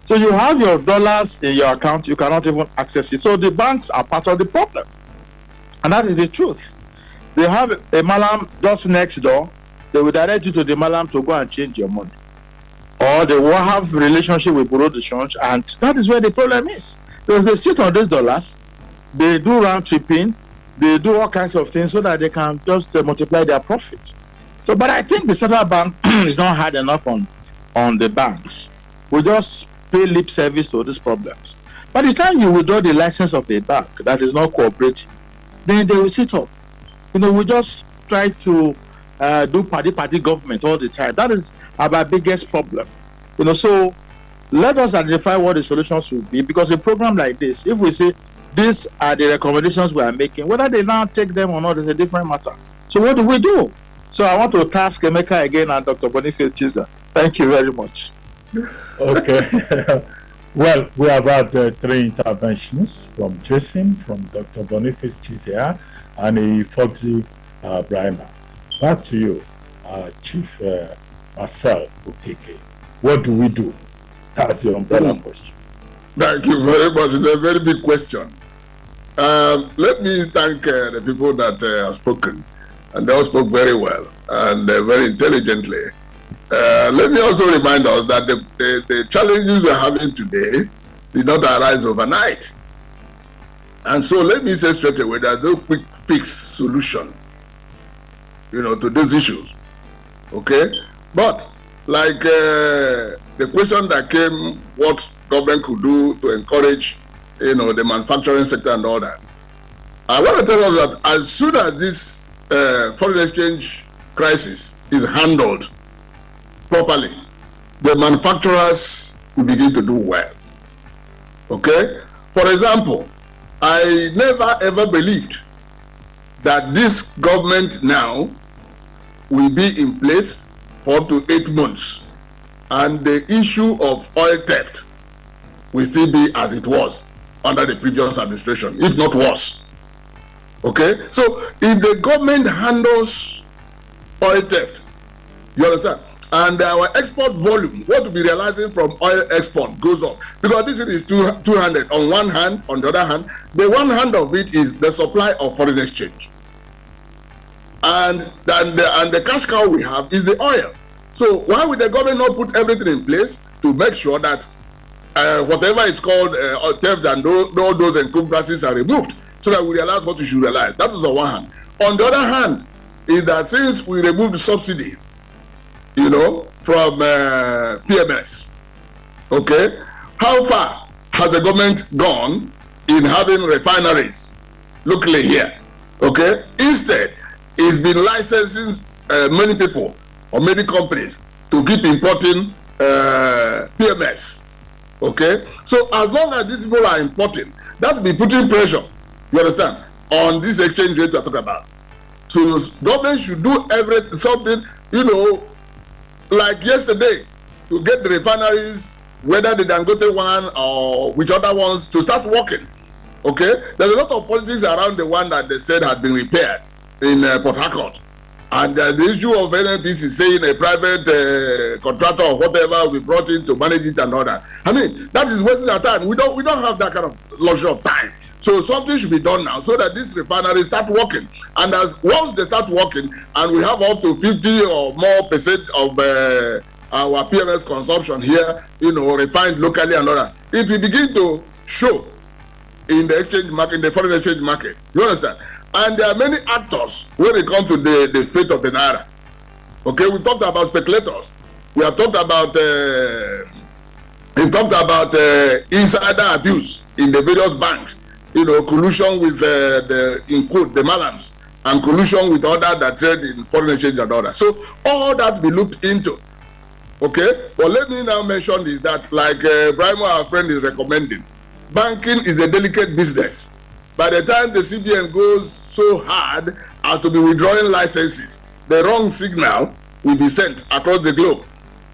[SPEAKER 8] So you have your dollars in your account. You cannot even access it. So the banks are part of the problem. And that is the truth. They have a malam just next door. They will direct you to the malam to go and change your money. Or they will have relationship with Bureau de Change, and that is where the problem is. Because they sit on these dollars, they do round tripping, they do all kinds of things so that they can just multiply their profit. So, but I think the central bank is not hard enough on the banks. We just pay lip service to these problems. By the time you withdraw the license of a bank that is not cooperating, then they will sit up. We just try to do party government all the time. That is our biggest problem. So let us identify what the solution should be, because a program like this, if we say these are the recommendations we are making, whether they now take them or not is a different matter. So what do? So I want to task Emeka again and Dr. Boniface Chizia. Thank you very much.
[SPEAKER 1] Okay. Well, we have had 3 interventions from Jason, from Dr. Boniface Chizia, and a Foxy Brahima. Back to you, Chief Marcel Okeke. What do we do? That's the umbrella question.
[SPEAKER 2] Thank you very much. It's a very big question. Let me thank the people that have spoken, and they all spoke very well and very intelligently. Let me also remind us that the challenges we're having today did not arise overnight. And so let me say straight away, there's no quick fix solution, to these issues. Okay? But like the question that came, what government could do to encourage, the manufacturing sector and all that. I want to tell us that as soon as this foreign exchange crisis is handled properly, the manufacturers will begin to do well. Okay? For example, I never ever believed that this government now will be in place for up to 8 months and the issue of oil theft will still be as it was under the previous administration, if not worse. Okay? So if the government handles oil theft, you understand? And our export volume, what we'll be realizing from oil export goes up. Because this is 200 on one hand, on the other hand, the one hand of it is the supply of foreign exchange. And the cash cow we have is the oil. So why would the government not put everything in place to make sure that whatever is called theft and all those encumbrances are removed, so that we realize what we should realize? That is on one hand. On the other hand, is that since we remove the subsidies, you know, from PMS, okay, how far has the government gone in having refineries locally here? Okay, instead, it's been licensing many people or many companies to keep importing PMS. Okay, so as long as these people are importing, that's be putting pressure, you understand, on this exchange rate we're talking about. So government should do something, you know, like yesterday, to get the refineries, whether the Dangote one or which other ones, to start working. Okay, there's a lot of politics around the one that they said had been repaired in Port Harcourt, and the issue of NNPC saying a private contractor or whatever will be brought in to manage it and all that. I mean, that is wasting our time. We don't have that kind of luxury of time. So something should be done now so that this refinery start working. And once they start working, and we have up to 50 or more percent of our PMS consumption here, you know, refined locally and all that, it will begin to show in the exchange market, in the foreign exchange market. You understand? And there are many actors when it comes to the fate of the Naira. Okay, we talked about speculators. We have talked about insider abuse in the various banks. You know, collusion with the malams, and collusion with others that trade in foreign exchange and others. So all that be looked into. Okay, but let me now mention is that, like Brian, our friend, is recommending, banking is a delicate business. By the time the CBN goes so hard as to be withdrawing licenses, the wrong signal will be sent across the globe,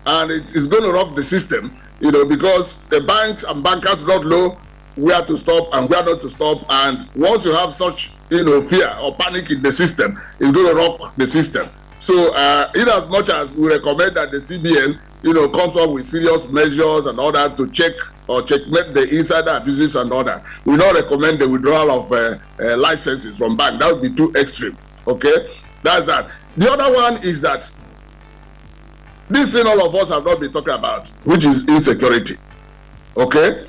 [SPEAKER 2] and it is going to rock the system. You know, because the banks and bankers don't know where to stop and where not to stop, and once you have such, you know, fear or panic in the system, it's going to rock the system. So in as much as we recommend that the CBN, you know, comes up with serious measures and all that to check or checkmate the insider abuses and all that, we not recommend the withdrawal of licenses from bank. That would be too extreme. Okay, that's that. The other one is that this thing all of us have not been talking about, which is insecurity. Okay,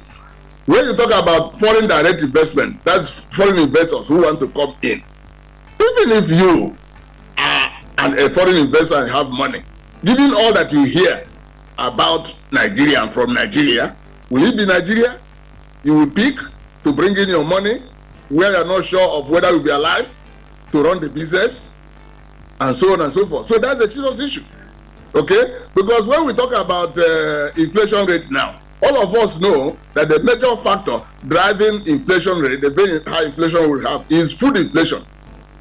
[SPEAKER 2] when you talk about foreign direct investment, that's foreign investors who want to come in. Even if you are a foreign investor and have money, given all that you hear about Nigeria and from Nigeria, will it be Nigeria you will pick to bring in your money where you're not sure of whether you'll be alive to run the business, and so on and so forth? So that's a serious issue. Okay, because when we talk about inflation rate now, all of us know that the major factor driving inflation rate, the very high inflation we have, is food inflation.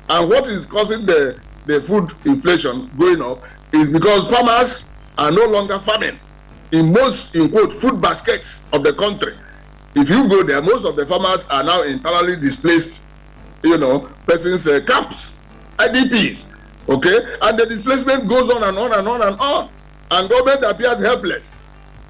[SPEAKER 2] And what is causing the food inflation going up is because farmers are no longer farming in most, in quote, food baskets of the country. If you go there, most of the farmers are now internally displaced, you know, persons, camps, IDPs, okay? And the displacement goes on and on and on and on. And government appears helpless.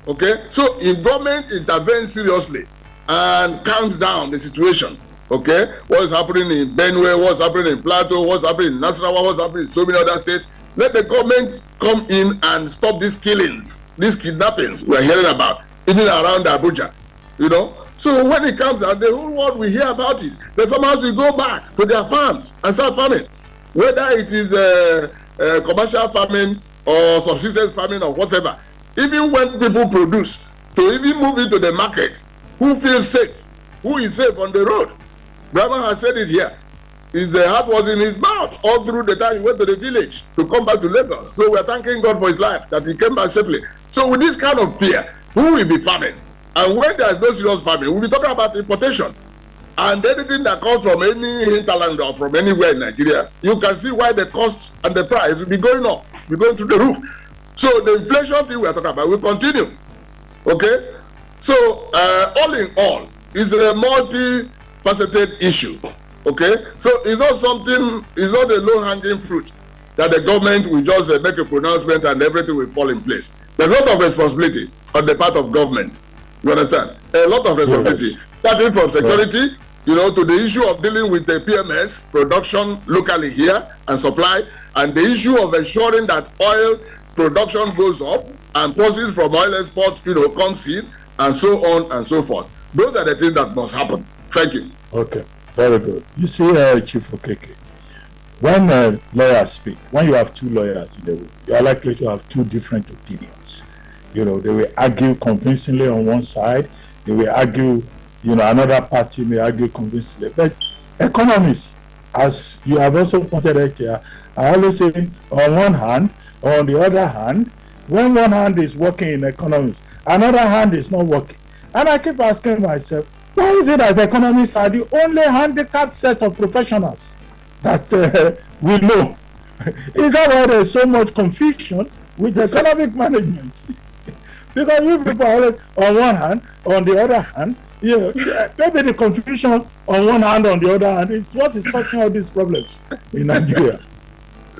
[SPEAKER 2] Okay, so if government intervenes seriously and calms down the situation, okay, what is happening in Benue, what's happening in Plateau, what's happening in Nasarawa, what's happening in so many other states, let the government come in and stop these killings, these kidnappings we're hearing about, even around Abuja, you know. So when it comes out, the whole world will hear about it. The farmers will go back to their farms and start farming, whether it is commercial farming or subsistence farming or whatever. Even when people produce, to even move into the market, who feels safe? Who is safe on the road? Brahma has said it here. His heart was in his mouth all through the time he went to the village to come back to Lagos. So we're thanking God for his life, that he came back safely. So with this kind of fear, who will be farming? And when there's no serious farming, we'll be talking about importation. And anything that comes from any hinterland or from anywhere in Nigeria, you can see why the cost and the price will be going up, be going through the roof. So the inflation thing we are talking about will continue. Okay? So all in all, it's a multifaceted issue. Okay? So it's not a low-hanging fruit that the government will just make a pronouncement and everything will fall in place. There's a lot of responsibility on the part of government. You understand? A lot of responsibility. Yes. Starting from security, to the issue of dealing with the PMS, production locally here and supply, and the issue of ensuring that oil production goes up and proceeds from oil export, comes in, and so on and so forth. Those are the things that must happen. Thank you.
[SPEAKER 1] Okay, very good. You see, Chief Okeke, when lawyers speak, when you have two lawyers in the room, you are likely to have two different opinions. They will argue convincingly on one side, they will argue, another party may argue convincingly. But economists, as you have also pointed out here, I always say on one hand, or on the other hand, when one hand is working in economics, another hand is not working. And I keep asking myself, why is it that economists are the only handicapped set of professionals that we know? Is that why there's so much confusion with economic management? Because you people are always on one hand, on the other hand, maybe the confusion on one hand, on the other hand, is what is causing all these problems in Nigeria.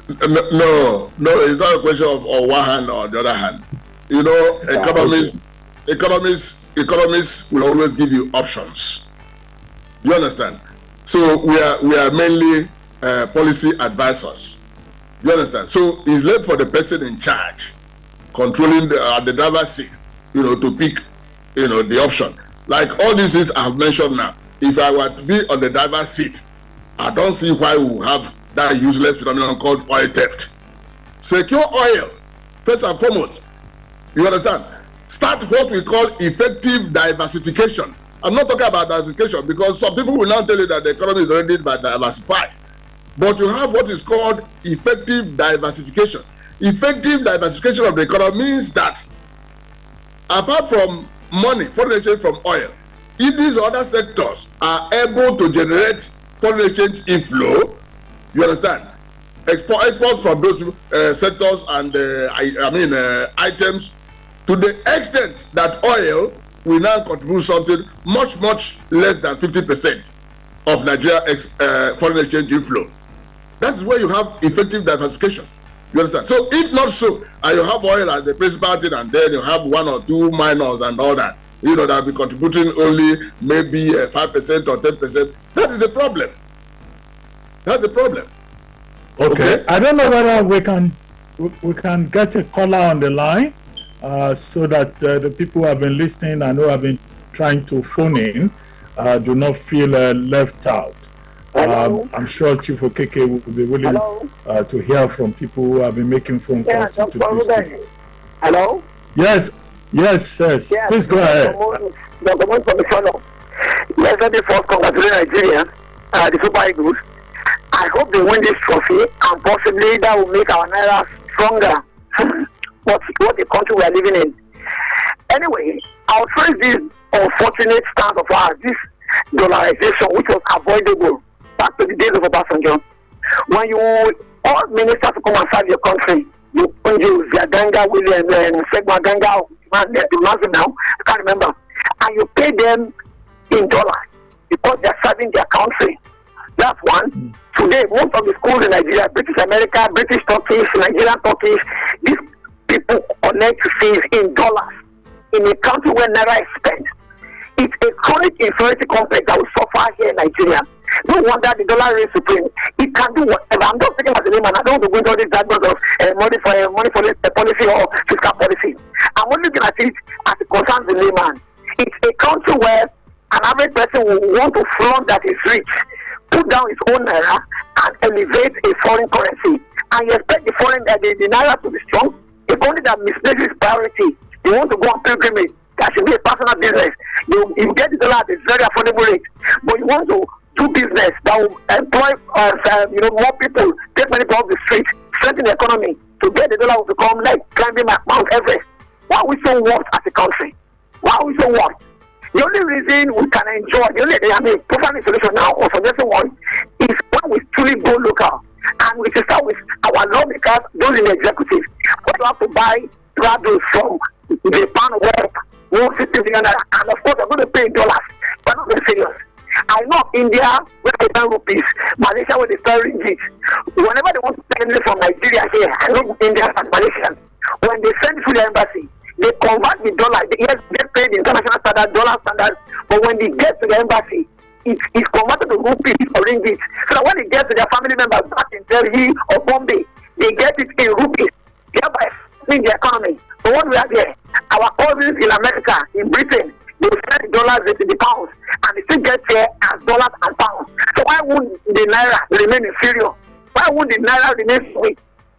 [SPEAKER 2] No, it's not a question of on one hand or the other hand. Economists will always give you options. You understand? So we are mainly policy advisors. You understand? So it's left for the person in charge, controlling the driver's seat, to pick, the option. Like all these things I have mentioned now. If I were to be on the driver's seat, I don't see why we will have that useless phenomenon called oil theft. Secure oil, first and foremost. You understand? Start what we call effective diversification. I'm not talking about diversification because some people will now tell you that the economy is already diversified. But you have what is called effective diversification. Effective diversification of the economy means that apart from money, foreign exchange from oil, if these other sectors are able to generate foreign exchange inflow, you understand? Exports from those sectors and items to the extent that oil will now contribute something much less than 50% of Nigeria's foreign exchange inflow. That's where you have effective diversification. You understand? So if not so, and you have oil as the principal thing, and then you have one or two minors and all that, that will be contributing only maybe 5% or 10%. That is the problem. That's the problem.
[SPEAKER 1] Okay. I don't know whether we can get a caller on the line so that the people who have been listening and who have been trying to phone in do not feel left out. I'm sure Chief Okeke will be willing to hear from people who have been making phone calls into this studio.
[SPEAKER 9] Hello?
[SPEAKER 1] Yes. Please go ahead.
[SPEAKER 9] Dr. Let's let me first congratulate Nigeria, the Super Eagles. I hope they win this trophy and possibly that will make our Naira stronger. what the country we are living in. Anyway, I'll trace this unfortunate stance of ours, this dollarization, which was avoidable back to the days of Obasanjo. When all ministers to come and serve your country, you Zaganga, William, Segma Ganga, now, I can't remember, and you pay them in dollars because they're serving their country. That's one. Today, most of the schools in Nigeria, British America, British Turkish, Nigerian Turkish, these people collect fees in dollars in a country where Naira is spent. It's a chronic inferiority complex that will suffer here in Nigeria. No wonder the dollar is supreme. It can do whatever. I'm just thinking as a layman. I don't want to go into all these diagnosis of money for policy or fiscal policy. I'm only looking at it as it concerns the layman. It's a country where an average person will want to flaunt that is rich, put down his own Naira and elevate a foreign currency. And you expect the Naira to be strong. A country that misplaces priority, you want to go on pilgrimage, that should be a personal business. You get the dollar at a very affordable rate, but you want to do business that will employ more people, take money off the street, strengthen the economy, to get the dollar will become like climbing Mount Everest. Why are we so worse as a country? Why are we so worse? The only reason we can enjoy, providing solution now or suggesting one, is when we truly go local. And And we should start with our lawmakers, those in the executive. We have to buy Prados from Japan, where 150 million, and of course, they're going to pay in dollars. But not very serious. I know India, where they sell rupees, Malaysia, where they sell ringgit. Whenever they want to send anything from Nigeria here, I know Indians and Malaysians, when they send it to the embassy, they convert the dollar. Yes, they pay the international standard, dollar standard, but when they get to the embassy, it's converted to rupees or ringgit. So that when they get to their family members back in Delhi or Bombay, they get it in rupees, thereby affecting the economy. But what we have here, our cousins in America, in Britain, they send dollars into the pounds, and they still get here as dollars and pounds. So why wouldn't the Naira remain inferior? Why wouldn't the Naira remain weak?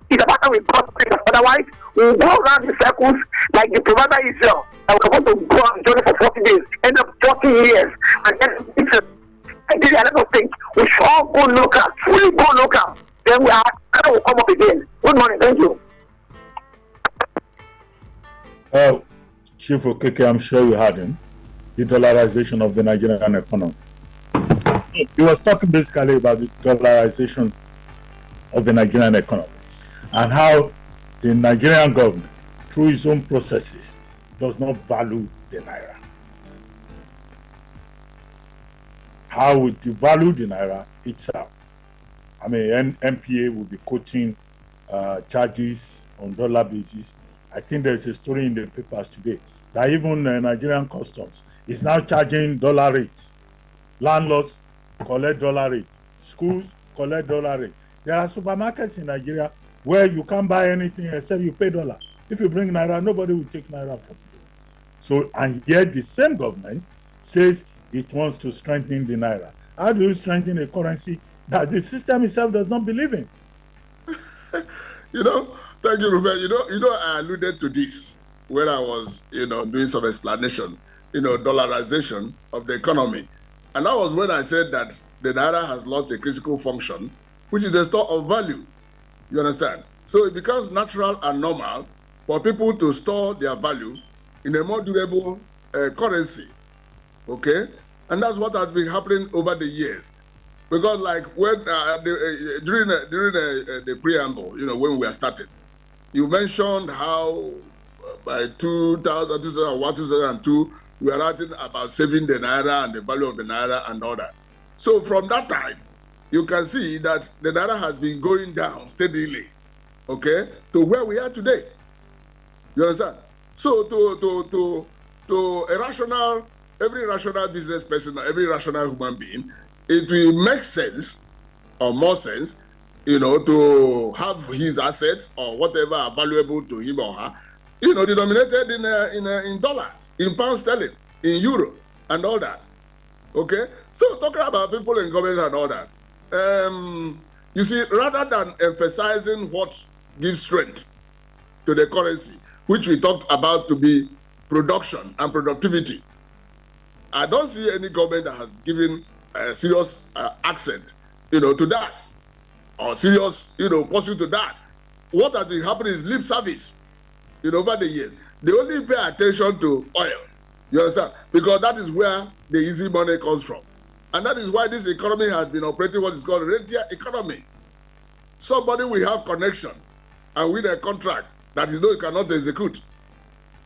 [SPEAKER 9] It's about we got things. Otherwise, we'll go around in circles like the provider Israel, and we're going to go on a journey for 40 days, end up 40 years, and then it's a lot of things. We should all go local, fully go local. Then I will come up again. Good morning, thank you.
[SPEAKER 1] Chief Okeke, I'm sure you heard him. The dollarization of the Nigerian economy. He was talking basically about the dollarization of the Nigerian economy and how the Nigerian government, through its own processes, does not value the Naira. How would devalue the Naira itself? I mean, NPA will be quoting charges on dollar basis. I think there's a story in the papers today that even Nigerian customs is now charging dollar rates. Landlords collect dollar rates. Schools collect dollar rates. There are supermarkets in Nigeria where you can't buy anything except you pay dollar. If you bring Naira, nobody will take Naira from you. So, and yet the same government says it wants to strengthen the Naira. How do you strengthen a currency that the system itself does not believe in?
[SPEAKER 2] Thank you, Reuben. I alluded to this when I was, doing some explanation, dollarization of the economy. And that was when I said that the Naira has lost a critical function, which is the store of value. You understand? So it becomes natural and normal for people to store their value in a more durable currency. Okay? And that's what has been happening over the years. Because like when during the preamble, when we were starting, you mentioned how by 2000, 2001, 2002, we are writing about saving the Naira and the value of the Naira and all that. So from that time, you can see that the Naira has been going down steadily, okay, to where we are today. You understand? So to every rational business person, every rational human being, it will make sense or more sense, to have his assets or whatever are valuable to him or her, denominated in dollars, in pound sterling, in euro, and all that. Okay? So talking about people in government and all that, you see, rather than emphasizing what gives strength to the currency, which we talked about to be production and productivity, I don't see any government that has given a serious accent, to that, or serious, pursuit to that. What has been happening is lip service, over the years. They only pay attention to oil. You understand? Because that is where the easy money comes from. And that is why this economy has been operating what is called a rentier economy. Somebody will have connection and win a contract that he cannot execute.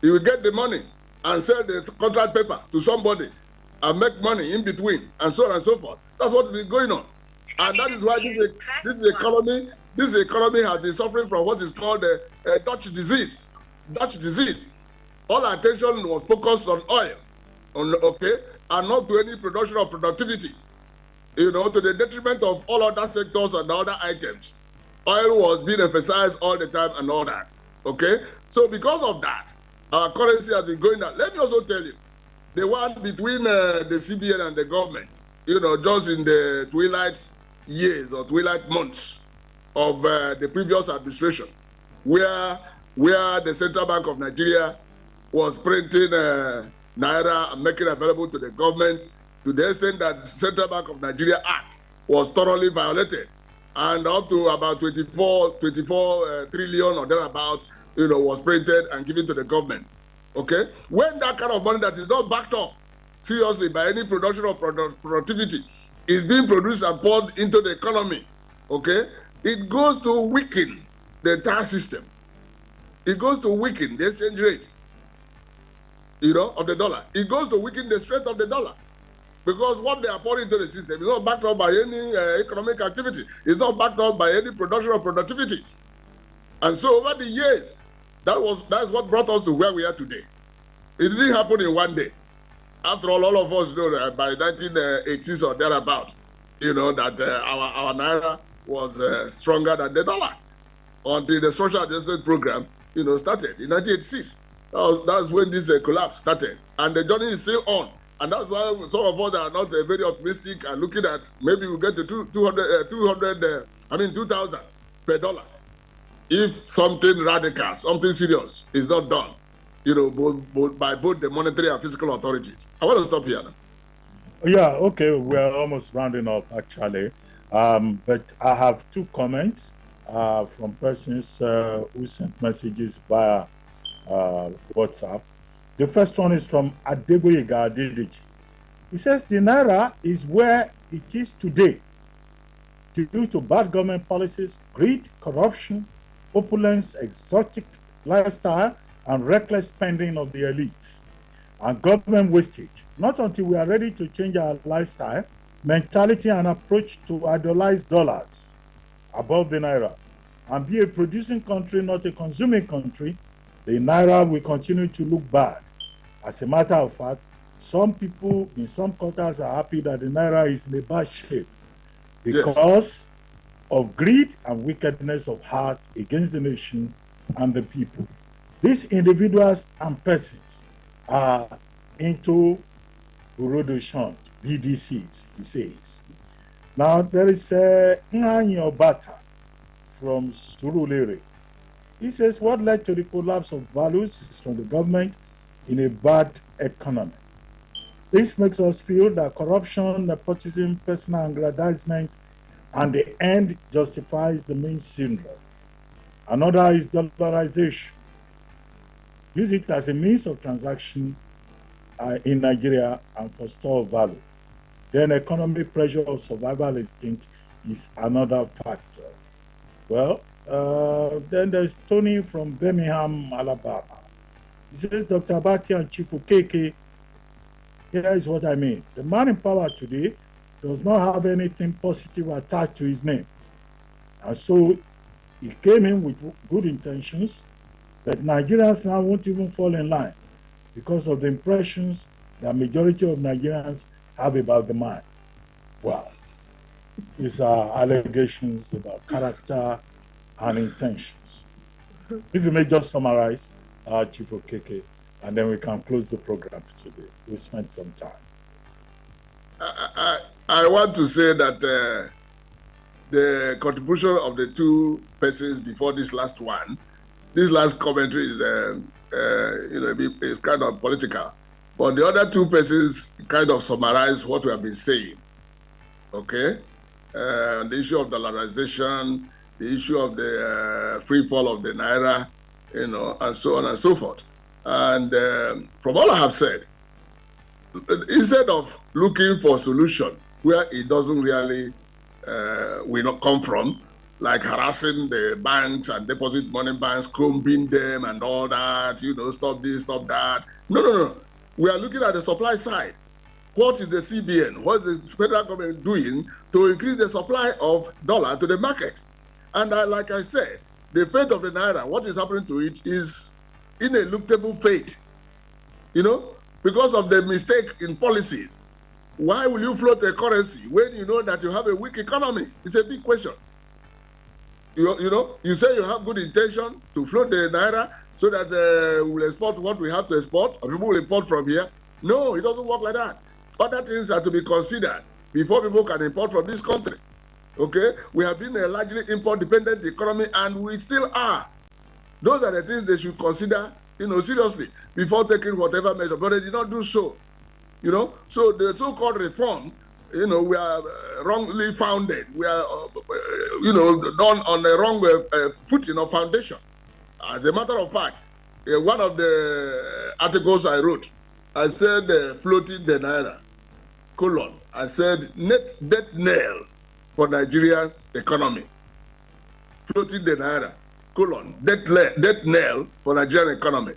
[SPEAKER 2] He will get the money and sell the contract paper to somebody and make money in between, and so on and so forth. That's what is going on. And that is why this economy has been suffering from what is called a Dutch disease. Dutch disease. All attention was focused on oil, and not to any production or productivity, to the detriment of all other sectors and other items. Oil was being emphasized all the time and all that, okay? So because of that, our currency has been going down. Let me also tell you, the one between the CBN and the government, just in the twilight years or twilight months of the previous administration, where the Central Bank of Nigeria was printing Naira and making available to the government, to the extent that the Central Bank of Nigeria Act was thoroughly violated, and up to about 24 trillion or thereabout, was printed and given to the government. Okay, when that kind of money that is not backed up seriously by any production or productivity is being produced and poured into the economy, okay, it goes to weaken the entire system. It goes to weaken the exchange rate, of the dollar. It goes to weaken the strength of the dollar. Because what they are pouring into the system is not backed up by any economic activity. It's not backed up by any production or productivity. And so over the years, that's what brought us to where we are today. It didn't happen in one day. After all of us know that by 1986 or thereabout, that our Naira was stronger than the dollar until the social adjustment program, started in 1986. That's when this collapse started. And the journey is still on. And that's why some of us are not very optimistic and looking at maybe we'll get to 2,000 per dollar. If something radical, something serious is not done, by both the monetary and fiscal authorities. I want to stop here now.
[SPEAKER 1] Yeah, okay, we're almost rounding up actually. But I have two comments from persons who sent messages via WhatsApp. The first one is from Adeboyega Adedeji. He says the Naira is where it is today due to bad government policies, greed, corruption, opulence, exotic lifestyle, and reckless spending of the elites, and government wastage. Not until we are ready to change our lifestyle, mentality, and approach to idolize dollars above the Naira and be a producing country, not a consuming country, the Naira will continue to look bad. As a matter of fact, some people in some quarters are happy that the Naira is in a bad shape because of greed and wickedness of heart against the nation and the people. These individuals and persons are into bureau de change, BDCs, he says. Now, there is Abati from Surulere. He says, what led to the collapse of values is from the government in a bad economy. This makes us feel that corruption, nepotism, personal aggrandizement, and the end justifies the means syndrome. Another is dollarization. Use it as a means of transaction in Nigeria and for store of value. Then economic pressure or survival instinct is another factor. Well, then there's Tony from Birmingham, Alabama. He says, Dr. Abati and Chief Okeke, here is what I mean. The man in power today does not have anything positive attached to his name. And so he came in with good intentions that Nigerians now won't even fall in line because of the impressions that majority of Nigerians have about the man. Wow. These are allegations about character and intentions. If you may just summarize, Chief Okeke, and then we can close the program for today. We spent some time.
[SPEAKER 2] I want to say that the contribution of the two persons before this last one, this last commentary is, is kind of political, but the other two persons kind of summarize what we have been saying. Okay, the issue of dollarization, the issue of the free fall of the Naira, and so on and so forth. And from all I have said, instead of looking for a solution where it doesn't really will not come from, like harassing the banks and deposit money banks, combing them and all that, stop this, stop that. No. We are looking at the supply side. What is the CBN? What is the federal government doing to increase the supply of dollar to the market? And like I said, the fate of the Naira, what is happening to it is ineluctable fate, because of the mistake in policies. Why will you float a currency when you know that you have a weak economy? It's a big question. You say you have good intention to float the Naira so that we'll export what we have to export, or people will import from here. No, it doesn't work like that. Other things are to be considered before people can import from this country. Okay? We have been a largely import-dependent economy, and we still are. Those are the things they should consider, seriously, before taking whatever measure. But they did not do so, So the so-called reforms, we are wrongly founded. We are, done on a wrong footing or foundation. As a matter of fact, one of the articles I wrote, I said floating the Naira, I said net debt nail for Nigeria's economy. floating the Naira, death nail for Nigerian economy.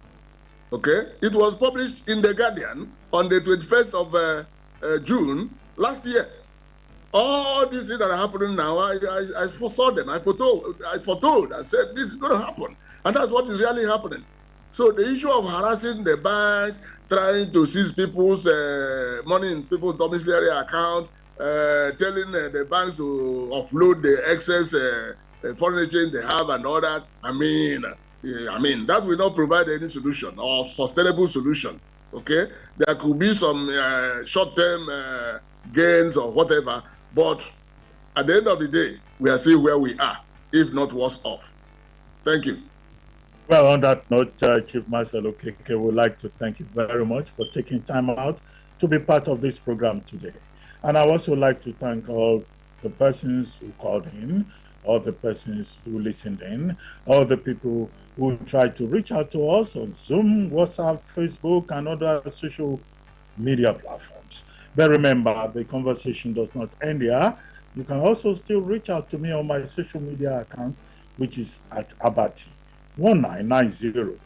[SPEAKER 2] Okay? It was published in The Guardian on the 21st of June last year. All these things that are happening now, I foresaw them. I foretold. I said, this is going to happen. And that's what is really happening. So the issue of harassing the banks, trying to seize people's money in people's domiciliary account, telling the banks to offload the excess foreign exchange they have and all that, I mean, that will not provide any solution or sustainable solution. Okay? There could be some short-term gains or whatever, but at the end of the day, we are still where we are, if not worse off. Thank you.
[SPEAKER 1] Well, on that note, Chief Marcel Okeke would like to thank you very much for taking time out to be part of this program today. And I also like to thank all the persons who called in, all the persons who listened in, all the people who tried to reach out to us on Zoom, WhatsApp, Facebook, and other social media platforms. But remember, the conversation does not end here. You can also still reach out to me on my social media account, which is at Abati 1990,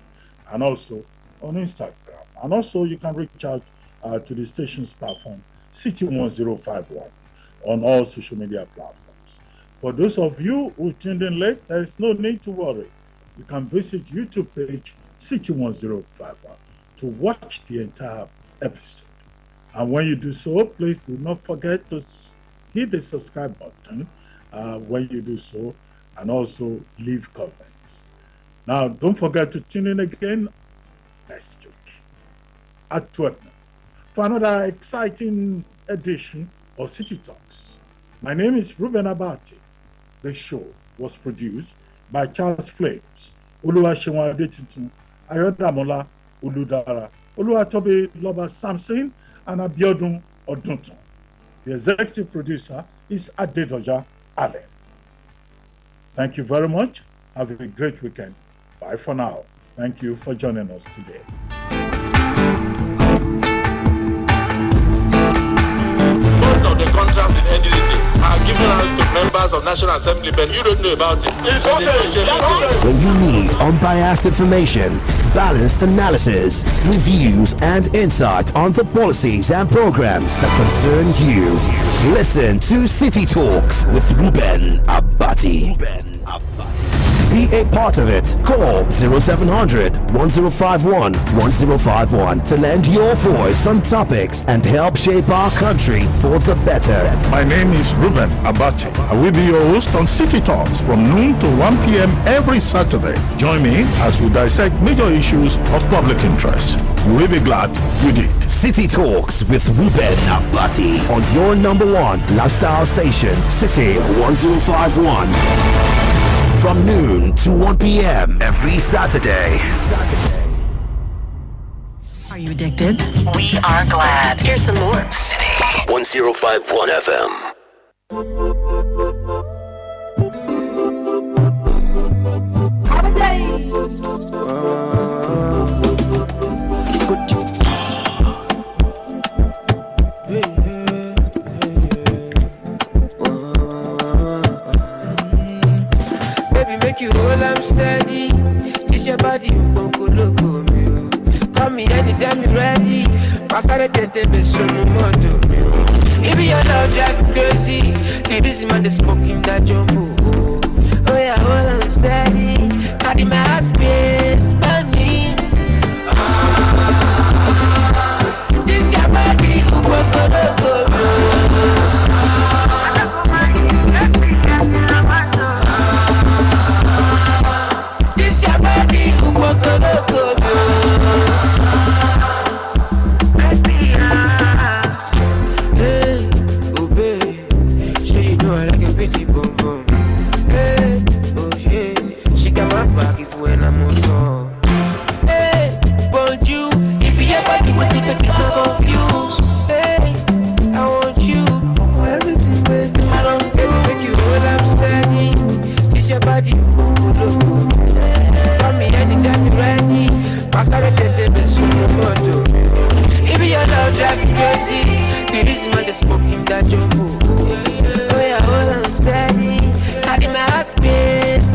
[SPEAKER 1] and also on Instagram. And also you can reach out to the station's platform, City 1051, on all social media platforms. For those of you who tuned in late, there is no need to worry. You can visit YouTube page City 1051 to watch the entire episode. And when you do so, please do not forget to hit the subscribe button when you do so, and also leave comments. Now, don't forget to tune in again next week at 12 for another exciting edition of City Talks. My name is Reuben Abati. The show was produced by Charles Flames, Oluwaseun Adetitun, Ayodamola Oludara, Oluwatobi Loba Samson, and Abiodun Odunton. The executive producer is Adedoja Allen. Thank you very much. Have a great weekend. Bye for now. Thank you for joining us today.
[SPEAKER 3] Most of the contracts in NDDC are given out to members of National Assembly, but you don't know about it. It's okay.
[SPEAKER 4] When you need unbiased information, balanced analysis, reviews, and insight on the policies and programs that concern you, listen to City Talks with Reuben Abati. Be a part of it. Call 0700 1051 1051 to lend your voice on topics and help shape our country for the better.
[SPEAKER 5] My name is Reuben Abati. I will be your host on City Talks from noon to 1 p.m. every Saturday. Join me as we dissect major issues of public interest. You will be glad you did.
[SPEAKER 4] City Talks with Reuben Abati on your number one lifestyle station, City 1051. From noon to 1 p.m. every Saturday.
[SPEAKER 10] Are you addicted? We are glad. Here's some more.
[SPEAKER 4] City 1051 FM.
[SPEAKER 11] Make you hold I'm steady. Kiss your body, look me. Call me anytime you're ready. Pastor the best so no more to me. If your love drive you crazy, the reason man they smoking that jumbo. Oh yeah, hold on steady. Carry my heart space, money. This your body, look me. Hey, oh babe, sure you know I like a pretty bum bum. Hey, oh shit, she got my back if when I'm on tour. Hey, want you, if you your body when you make it so confused. Hey, I want you, everything with you. I don't make you hold I'm steady. Kiss your body, look. Call me anytime you're ready. Pastor the best so no more to me. If your love drive you crazy, the reason man they smoking that jumbo. Oh yeah, hold on steady. Carry my heart space.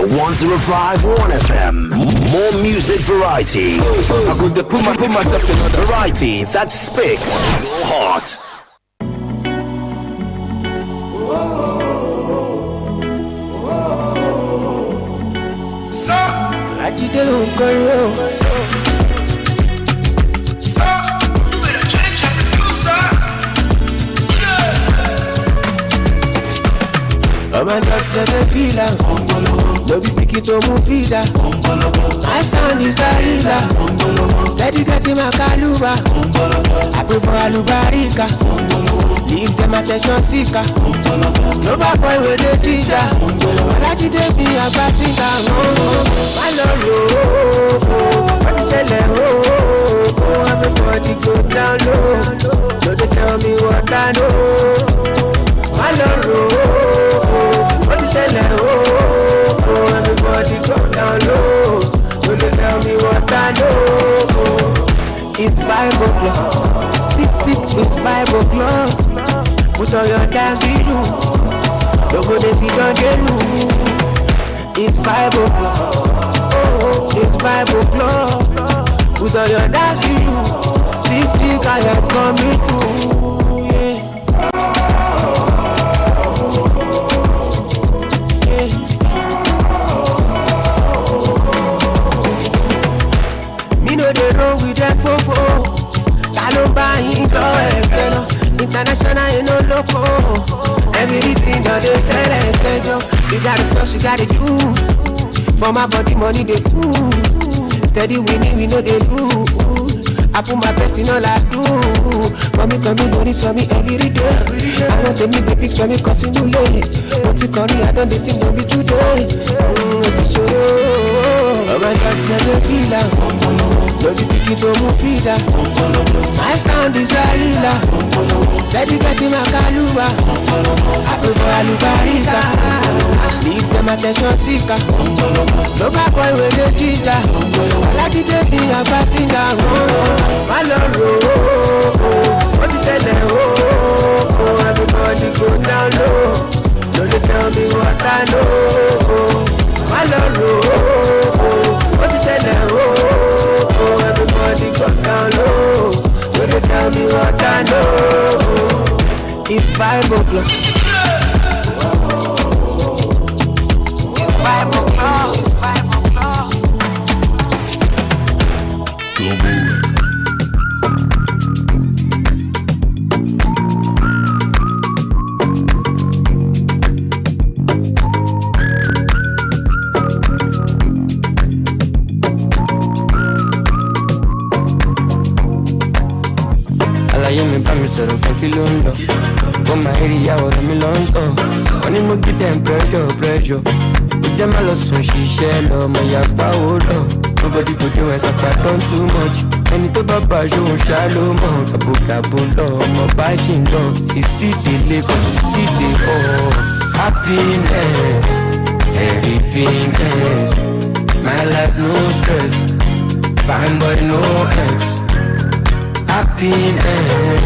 [SPEAKER 4] 105.1 FM. More music variety.
[SPEAKER 11] I go to put myself in order.
[SPEAKER 4] Variety that speaks to your heart.
[SPEAKER 11] I'm a doctor, the feeler. No be picky to move feeder. My son is a healer. Steady getting my caluba. I prefer alubarika. Leave them attention seeker. No bad boy with the teacher. I like it to be a bad singer. I love you. What is it? Everybody go down low. So they tell me what I know. I love you. Everybody go down low. Will you tell me what I know? It's 5 o'clock. Tick tick, it's 5 o'clock. Put on your dance shoes. Don't go to see don't get loose. It's 5 o'clock. Oh, it's 5 o'clock. Put on your dance shoes. Tick tick, I am coming through. International, you know, local. Everything that they sell is schedule. You got the sauce, you got the juice. For my body, money they prove. Steady winning, we know they lose. I put my best in all I do. Mommy, money, show me every day. I want to meet the picture, me cause you late. But you call me, I don't see no be today. It's a show. Oh my God, never feel like no be picky to move feeder. My sound is a healer. Steady getting my caluba. I prefer alubarika. Leave them attention seeker. No bad boy with the teacher. I like it to be a bad singer. My love, what you said there, everybody go down low. Don't you tell me what I know. My love, what you said there, everybody go down low. Don't you tell me what I know. It's 5 o'clock. It's 5 o'clock. Come my area, what I'm alone. When you get them pressure. With them, I lost some shell, my yakpa. Nobody could do as I done too much. And it's about Bajo, Shalom, a book, a bulldog, my bashing dog. It's city, Lagos, city, oh, happiness, everything else. My life, no stress, fine, but no ex. Happiness,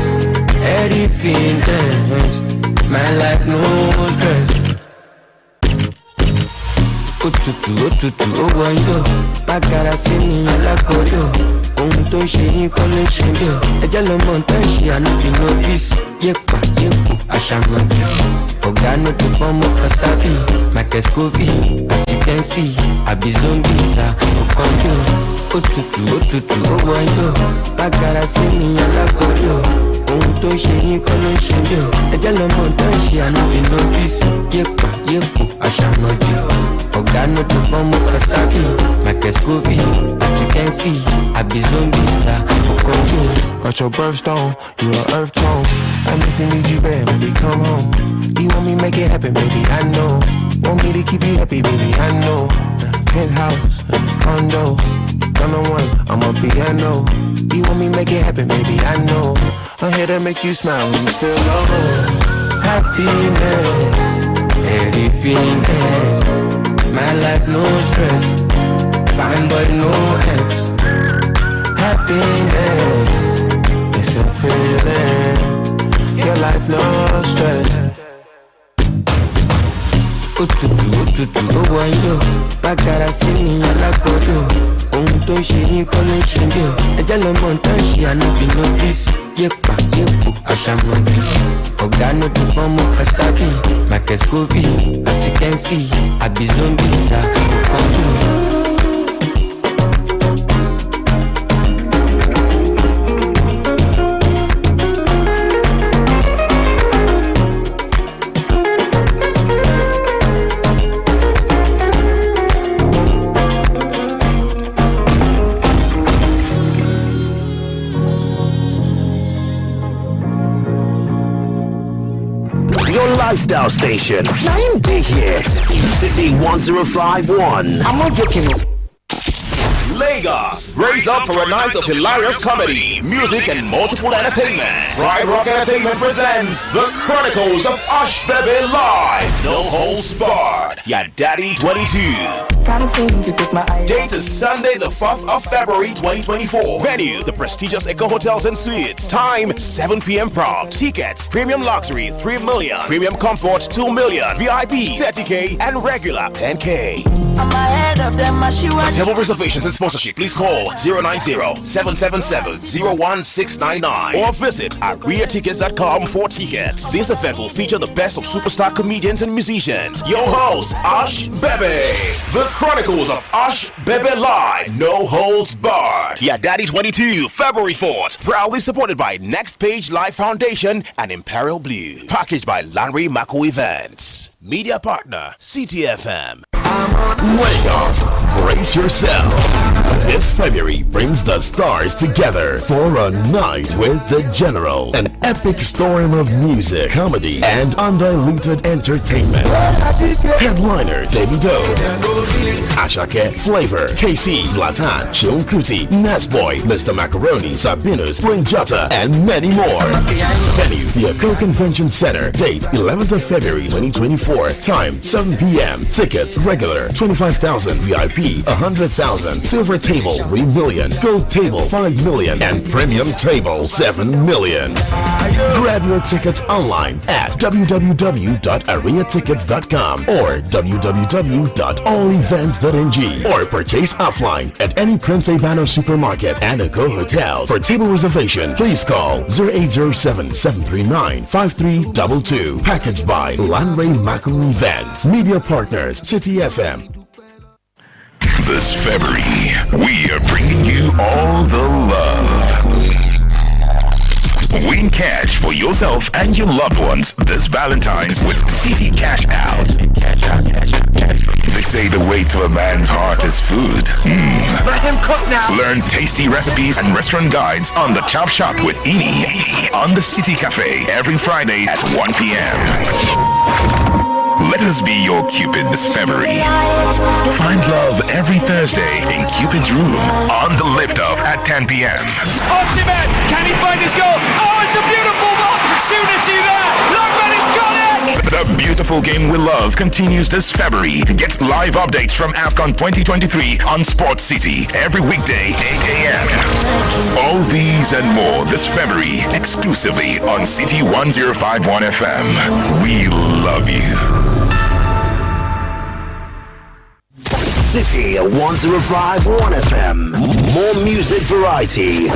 [SPEAKER 11] everything else. My life, no stress. Otutu, oh boy, yo. Bagara sí ni alákọ̀ọ́yọ̀. Ohun tó ń ṣe yín kọ́ ló ń ṣe mí o. Ẹjẹ́ lọ mọ̀ tó ń ṣe ànábì novice. Yépa, àṣàmọ̀jọ. Ọ̀gá no tó fọ́mọ Kasabi. Michael Scovey, as you can see. Àbí zombie sa, òkànjọ. Otutu, oh boy, yo. Bagara sí ni alákọ̀ọ́yọ̀. Ohun tó ń ṣe yín kọ́ ló ń ṣe mí o. Ẹjẹ́ lọ mọ̀ tó ń ṣe ànábì novice. Yépa, àṣàmọ̀jọ. Ọ̀gá no tó fọ́mọ Kasabi. Michael Scovey, as you can see. Àbí zombie sa, òkànjọ.
[SPEAKER 12] Got your birthstone, you an earth tone. I miss and need you bad, baby, come home. You want me make it happen, baby, I know. Want me to keep you happy, baby, I know. Penthouse, condo, 101, I'm a piano. You want me make it happen, baby, I know. I'm here to make you smile when you feel low.
[SPEAKER 11] Happiness, everything else. My life, no stress, fine but no ex. Happiness,
[SPEAKER 12] it's a feeling. Your life, no stress.
[SPEAKER 11] Òtútù ó wọ̀nyí o, bàgàrà sí mi alágbọ̀dọ̀. Ohun tó ń ṣe yín kọ́ ló ń ṣe mí o. Ẹjẹ́ lọ́mọ nǹkan ṣe ànábì nọ́bìsì. Yépa yépo àṣàmọ̀bí. Ọ̀gá no dey form of wasabi. Marcus Govi, as you can see, I be zombie, sir. Come to
[SPEAKER 4] lifestyle station. Now you dig here. City 1051.
[SPEAKER 11] I'm not joking.
[SPEAKER 13] Lagos, raise up for a night of hilarious comedy, music, and multiple entertainment. Pride Rock Entertainment presents The Chronicles of Ash Bebe Live. No holds barred. Ya Daddy 22. Date is Sunday, the 4th of February 2024. Venue, the prestigious Eco Hotels and Suites. Time, 7 p.m. prompt. Tickets, premium luxury, 3 million. Premium comfort, 2 million. VIP, 30K. And regular, 10K.
[SPEAKER 11] I'm ahead of them,
[SPEAKER 13] For table reservations and sponsorship, please call 090-777-01699 or visit ariatickets.com for tickets. This event will feature the best of superstar comedians and musicians. Your host, Ash Bebe. The Chronicles of Ash Bebe Live. No holds barred. Yeah, Daddy 22, February 4th. Proudly supported by Next Page Live Foundation and Imperial Blue. Packaged by Lanre Mako Events. Media partner, CTFM.
[SPEAKER 4] Lagos, brace yourself. This February brings the stars together for a night with the General. An epic storm of music, comedy, and undiluted entertainment. Headliner Davido, Ashake, Flavor, KC, Zlatan, Seun Kuti, Nesboy, Mr. Macaroni, Sabinus, Spring Jota, and many more. Venue, the Eco Convention Center. Date 11th of February 2024. Time 7 p.m. Tickets regular 25,000, VIP 100,000, silver table 3 million, gold table 5 million, and premium table 7 million. Grab your tickets online at www.ariatickets.com or www.allevents.ng or purchase offline at any Prince Abano supermarket and Eco Hotel. For table reservation, please call 0807-739-5322. Packaged by Lanre Mako Events. Media partners, City FM.
[SPEAKER 14] This February, we are bringing you all the love. Win cash for yourself and your loved ones this Valentine's with City Cash Out. They say the way to a man's heart is food.
[SPEAKER 11] Let him cook now.
[SPEAKER 14] Learn tasty recipes and restaurant guides on the Chop Shop with Ini on the City Cafe every Friday at 1 p.m. Let us be your Cupid this February. Find love every Thursday in Cupid's Room on the Lift Off at 10 p.m.
[SPEAKER 15] Osimhen, can he find his goal? Oh, it's a beautiful opportunity there. Lookman, it's got it.
[SPEAKER 14] The beautiful game we love continues this February. Get live updates from AFCON 2023 on Sports City every weekday, 8 a.m. All these and more this February, exclusively on City 1051 FM. We love you.
[SPEAKER 4] City 1051 FM. More music variety.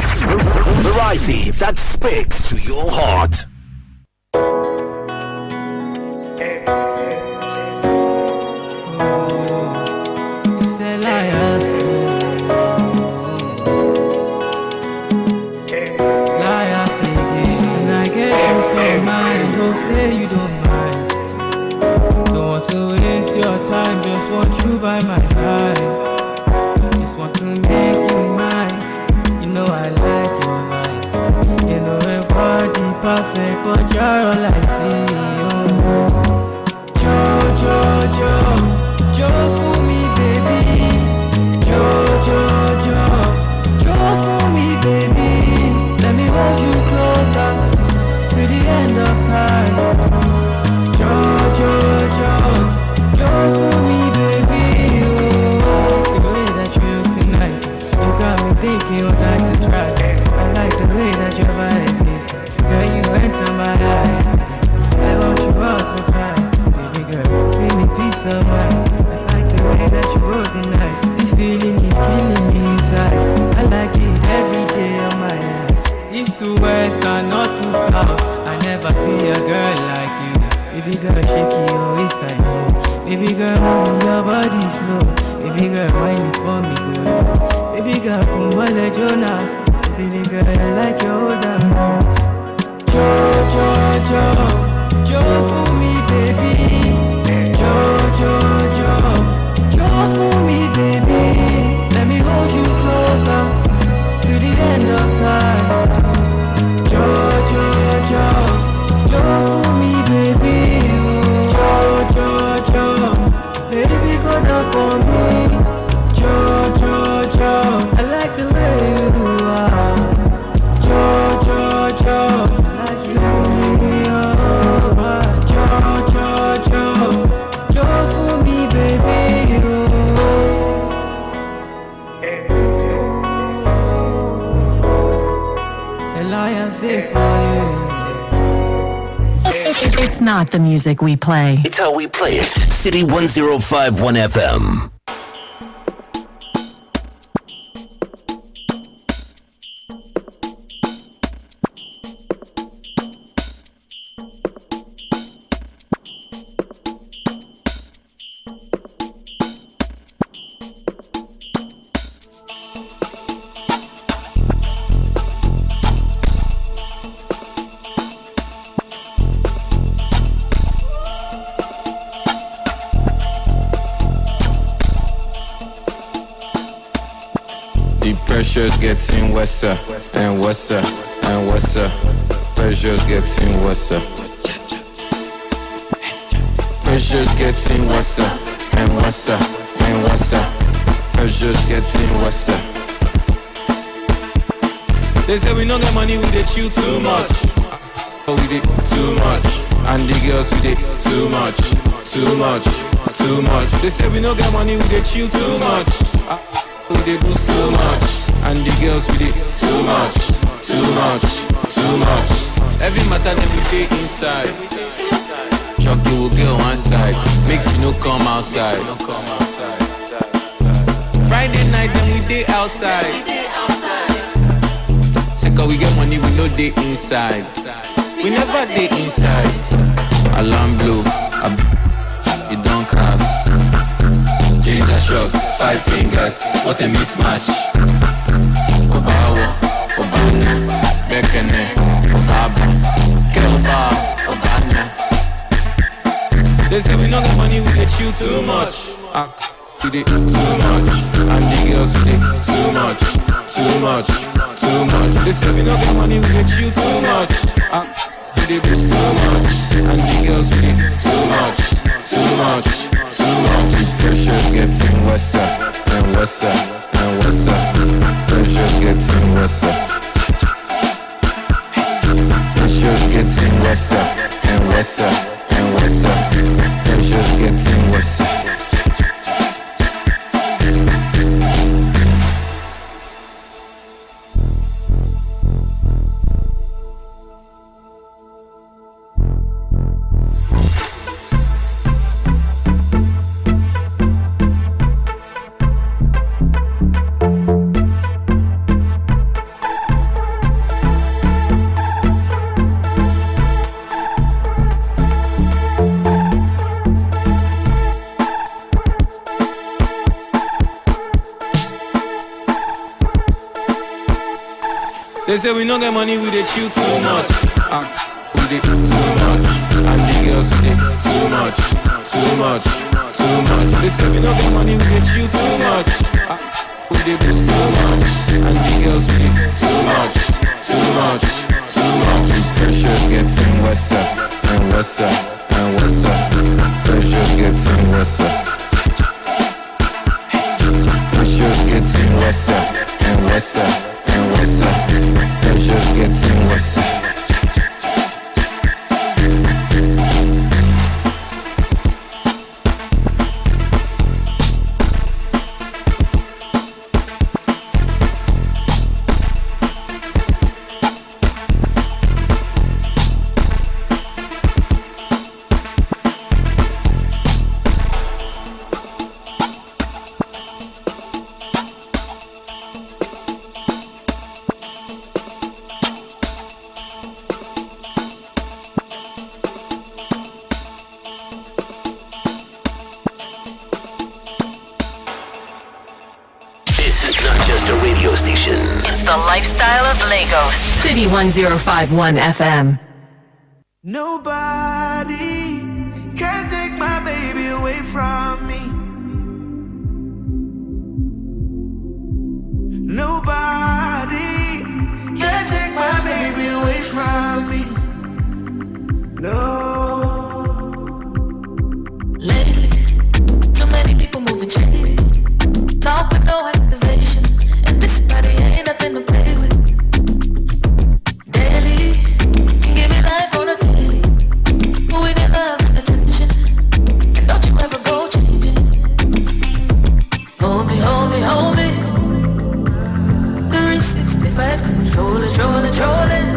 [SPEAKER 4] Variety that speaks to your heart.
[SPEAKER 16] Say you don't mind. Don't want to waste your time. Just want you by my side. Just want to make you mine. You know I like your vibe. You know your body perfect, but you're all I see. Jo for me, baby. Jo for me, baby. Let me hold you closer to the end of time. Jo for me, baby. The way that you look tonight, you got me thinking what I can try. I like the way that your vibe is. Girl, you enter my eye. I want I see a girl like you, baby girl shake your waist time, oh. Baby girl move your body slow, baby girl whine for me go low. Baby girl come wale Jonah, baby girl I like your hold on. Jo for me baby, Jo for me baby. Let me hold you closer to the end of time. Jo for me baby, Jo, baby go down for me. Jo, I like the way you are. Jo, I like you. Jo for me baby. Elias day for you.
[SPEAKER 10] It's not the music we play.
[SPEAKER 4] It's how we play it. City 1051 FM.
[SPEAKER 17] Pressure's getting worse and worse and worse. Pressure's getting worse. Pressure's getting worse and worse and worse. Pressure's getting worse. They say we don't get money, we dey chill too much. Oh, we did too much. And the girls we did too much, too much, too much. They say we don't get money, we dey chill too much. We dey do so much. And the girls we did too much, too much, too much. Every matter that we dey inside. Chucky will get on one side, make you no come outside. Friday night then we dey outside. Say cause we get money we no dey inside. We never dey inside. Alarm blow, you don't cast. Ginger shots, 5 fingers, what a mismatch. Obawo, Obana, Bekene, Obaba, Kelba, Obana. They say we don't get money, we get chill too much. We did too much, and the girls we did too much, too much, too much. They say we don't get money, we get chill too much. We did do so much, and the girls we did too much, too much, too much. Pressure's getting worse and worse and worse. Pressure's getting worse. Pressure's getting worse and worse and worse. Pressure's getting worse. They say we don't get money, we dey chill too much. We dey too much. And the girls we dey too much, too much, too much. They say we don't get money, we dey chill too much. We dey do so much. And the girls we dey too much, too much, too much. Pressure's getting worse and worse and worse. Pressure's getting worse. Pressure's getting worse and worse and worse. Pressure's getting worse.
[SPEAKER 10] lifestyle of Lagos. City 1051 FM.
[SPEAKER 18] Nobody can take my baby away from me. Nobody can take my baby away from me. No.
[SPEAKER 19] Lately, too many people moving shady. Talk with no activation, and this body ain't nothing to play with. Daily, give me life on a daily. With your love and attention, and don't you ever go changing. Hold me, hold me, hold me. 365 controllers, rolling.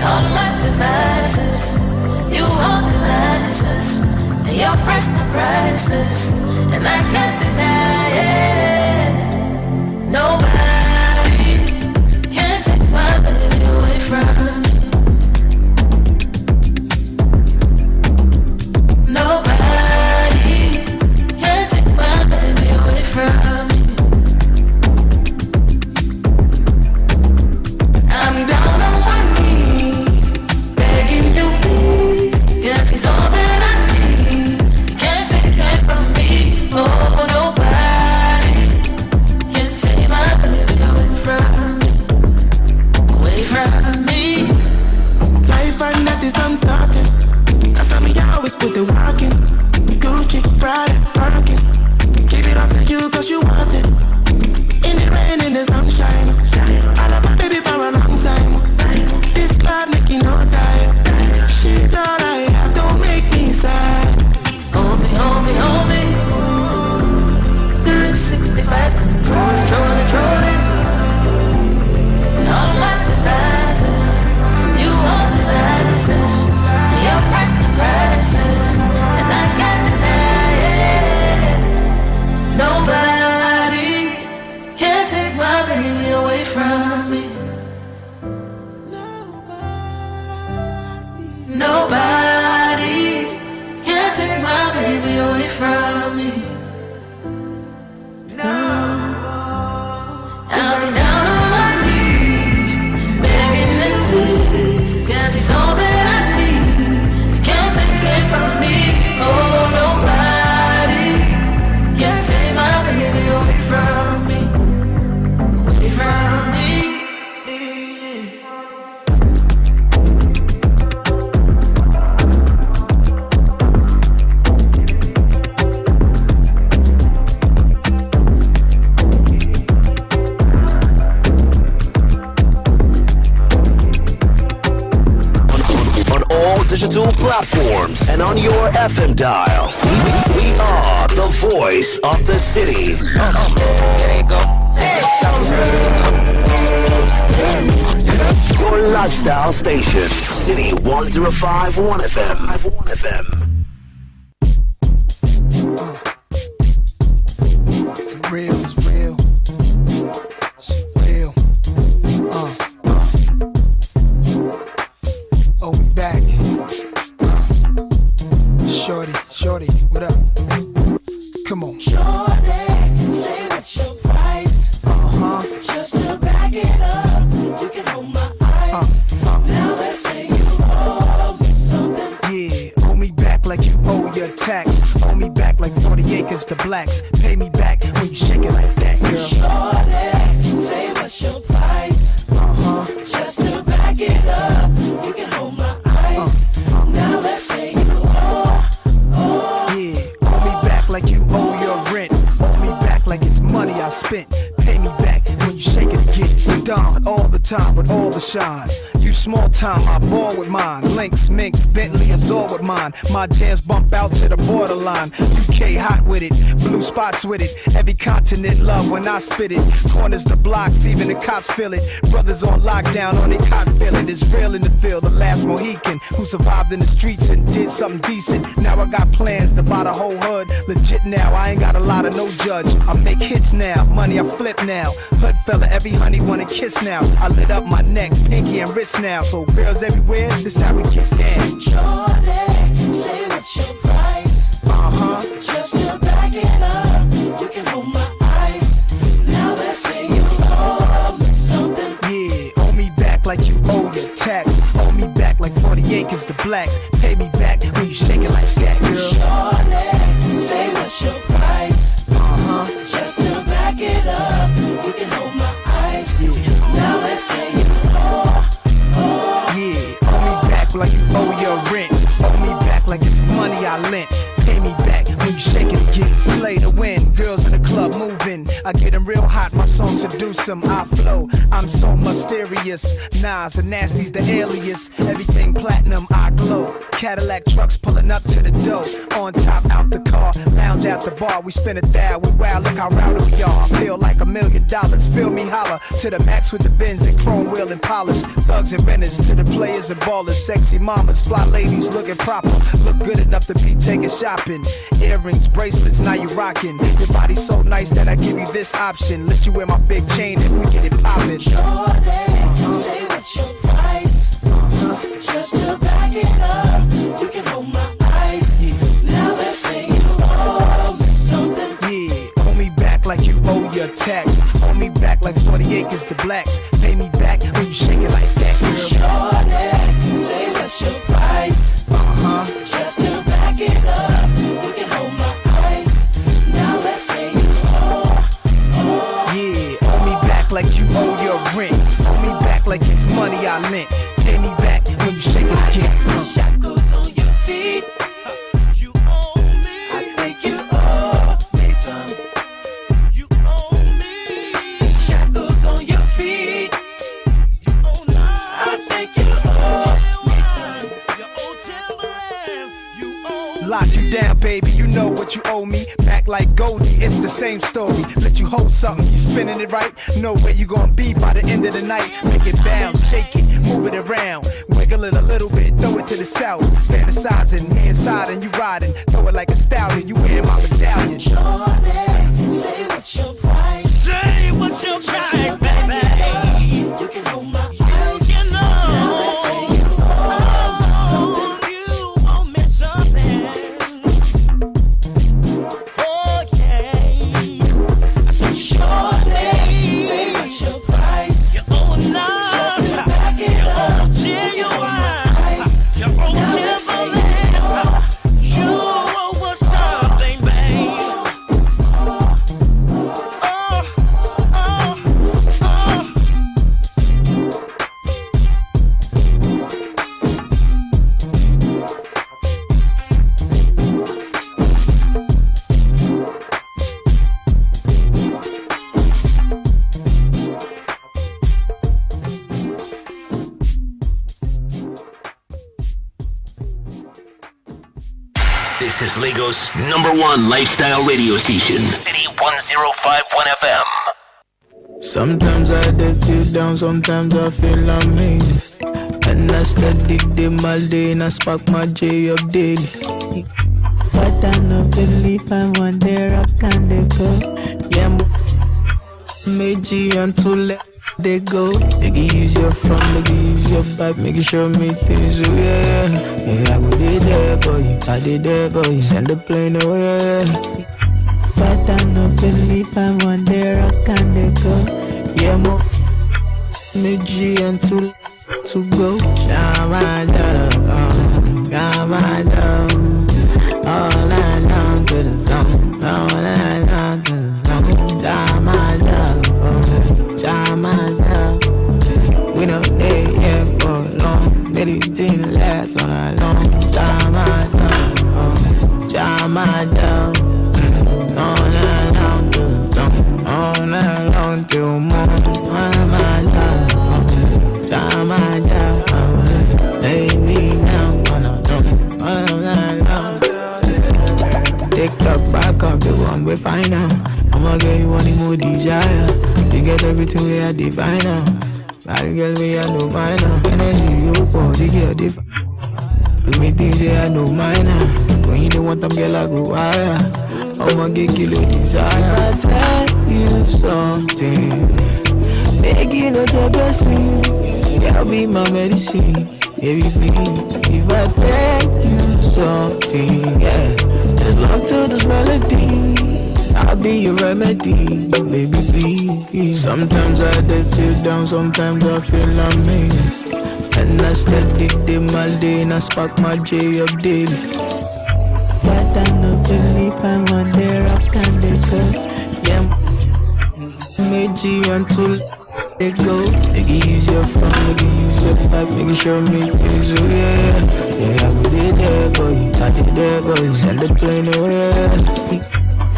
[SPEAKER 19] All my devices, you hold the license, and your personal priceless, and I can't deny it. Nobody can take my baby away from me. Nobody can take my baby away from me. I'm down on my knees, begging you please, 'cause he's all that I need. You can't take that from me. Oh, nobody can take my baby away from me. Away from me.
[SPEAKER 18] Life and that is uncertain. That's how me always put the work in. Gucci, Prada, Birkin. Keep it up to you 'cause you want it. In the rain, in the sunshine. I love my baby for a long time. This love make you no die. She's all I have, don't make me sad.
[SPEAKER 19] Hold me, hold me, hold me. 365 controlling. And all my devices, you hold the license. Your priceless, and I can't deny it. Nobody can take my baby away from me. Nobody can take my baby away from me. No. I'm down on my knees, begging and please, 'cause he's all that I need. You can't take it from me. Oh, nobody can take my baby away from me. Away from me.
[SPEAKER 4] Digital platforms and on your FM dial. We are the voice of the city. Your lifestyle station, City 1051 FM.
[SPEAKER 18] It's real. It's real. Oh, we back. Shorty, what up? Come on.
[SPEAKER 19] Shorty, say what's your price? Just to back it up, you can hold my eyes. Now let's say you owe me something.
[SPEAKER 18] Yeah, owe me back like you owe your tax. Owe me back like 40 acres to blacks. Pay me back when you shake it like that, girl.
[SPEAKER 19] Shorty, say what's your price? Just to back it up, you can hold my eyes. Now let's say you
[SPEAKER 18] Yeah, owe me back like you owe your rent. Owe me back like it's money I spent. Pay me back when you shake it again. Don all the time with all the shine. You small time, I ball with mine. Lynx, Minx, Bentley, Azor with mine. My jams bump out to the borderline. UK hot with it, blue spots with it. Every continent love when I spit it. Corners the blocks, even the cops feel it. Brothers on lockdown on they cot feeling. It's real in the field, the last Mohican who survived in the streets and did something decent. Now I got plans to buy the whole hood. Legit now, I ain't got a lot of no judge. I make hits now, money I flip now. Hood fella, every honey wanna kiss now. I lit up my neck, pinky and wrist now. So girls everywhere, this how we get down.
[SPEAKER 19] Shorty, say what's your price? Just to back it up, you can hold my eyes. Now let's say you owe me
[SPEAKER 18] like 40 acres to blacks. Pay me back when you shake it like that, girl.
[SPEAKER 19] Shorty, say what's your price? Just to back it up, you can hold my ice. Now let's say you
[SPEAKER 18] yeah, owe me back like you owe your rent. Owe me back like it's money I lent. Pay me back when you shake it again. Play to win, girls in the club moving. I get them real hot, my song seduce them. I flow, I'm so mysterious. Nas and Nasty's the alias. Everything platinum, I glow. Cadillac trucks pulling up to the door. On top, out the car, lounge at the bar. We spin it down, we wow, look how rowdy we are. Feel like $1 million, feel me holler. To the max with the Benz and chrome wheel and polish. Thugs and renters, to the players and ballers. Sexy mamas, fly ladies looking proper. Look good enough to be taking shopping. Earrings, bracelets, now you rocking. Your body's so nice that I give you this option. Let you wear my big chain if we get it poppin'.
[SPEAKER 19] Jordan, say what's your price? Just to back it up, you can hold my ice. Now let's say you owe me something.
[SPEAKER 18] Yeah, hold me back like you owe your tax. Hold me back like 40 acres to blacks. Pay me back when you shake it like that, girl.
[SPEAKER 19] Jordan, say what's your price? Just to back it up, you can hold my ice. Now let's say you
[SPEAKER 18] yeah, owe me back like you owe your rent. Owe me back like it's money I lent. Pay me back when you shake it again.
[SPEAKER 19] Shackles on your feet. You owe me. I think you owe me some. You owe me. Shackles on your feet. You owe me. I think you owe me some. You owe Timberland. You owe.
[SPEAKER 18] Lock you down, baby, you know what you owe me. Back like Goldie, it's the same story. Let you hold something, you spinning it right. Know where you gonna be by the end of the night. Make it bounce, shake it, move it around. Wiggle it a little bit, throw it to the south. Fantasizing, me inside and you riding. Throw it like a stallion, you wearing my medallion.
[SPEAKER 19] Jordan, say what's your price?
[SPEAKER 15] Say what's your price, baby?
[SPEAKER 19] You can hold my ice. You know. Now let's say you owe me something.
[SPEAKER 15] You owe me something. Oh yeah. I said,
[SPEAKER 19] Jordan, say what's your price?
[SPEAKER 15] you owe now.
[SPEAKER 19] Just to back it up, you can hold my ice.
[SPEAKER 15] You owe
[SPEAKER 19] Now let's say you owe.
[SPEAKER 15] You owe us something, babe.
[SPEAKER 13] This is Lagos' #1 lifestyle radio station, City 1051 FM.
[SPEAKER 16] Sometimes I did feel down, sometimes I feel amazed. And I steady day my day and I spark my J up daily. But I know if I want there I can they go. Yeah, Meiji and to let they go. They can use your front, they can use your back, making sure me things, oh yeah. Yeah, I would be there for you, I did there for you, send the plane away. But I know if I want there I can they go. Yeah, more Meiji and to go. Yeah, my love, yeah, my love. All I know to the zone, all I know to the zone. Yeah, my love, myself. We know they here for long. They didn't last on a long time. All night long till morning. Lay me down on a drum. All night long. Take up, back up, the one we find out. I'ma get you any more desire. You get everything we are divine now. Bad girl, we are no minor. Energy, you pour, you get different. Do me things, they are no minor. When you don't want them, girl, I go higher. I'ma get kilo desire. If I tell you something, make you not a blessing. That'll be my medicine. Baby, please. If I tell you something, yeah, just love to this melody. I'll be your remedy, baby, please. Sometimes I did feel down, sometimes I feel amazing. And I steady them all day, and I spark my J up daily. But I know if I want the rock and the cup. Yeah, G and two let go. Make it use your phone, make it use your back, make it show me things, oh yeah. Yeah, I will be there for you, I did there for you, send the plane away.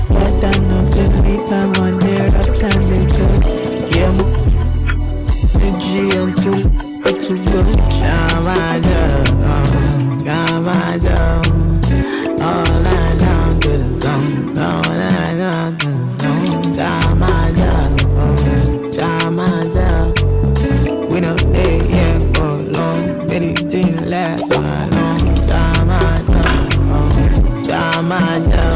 [SPEAKER 16] But I know if I want the rock and the cup. Yeah, G and two to go. All night long to the zone, all night long to the zone. We know they here for long, many things last all night long. All night long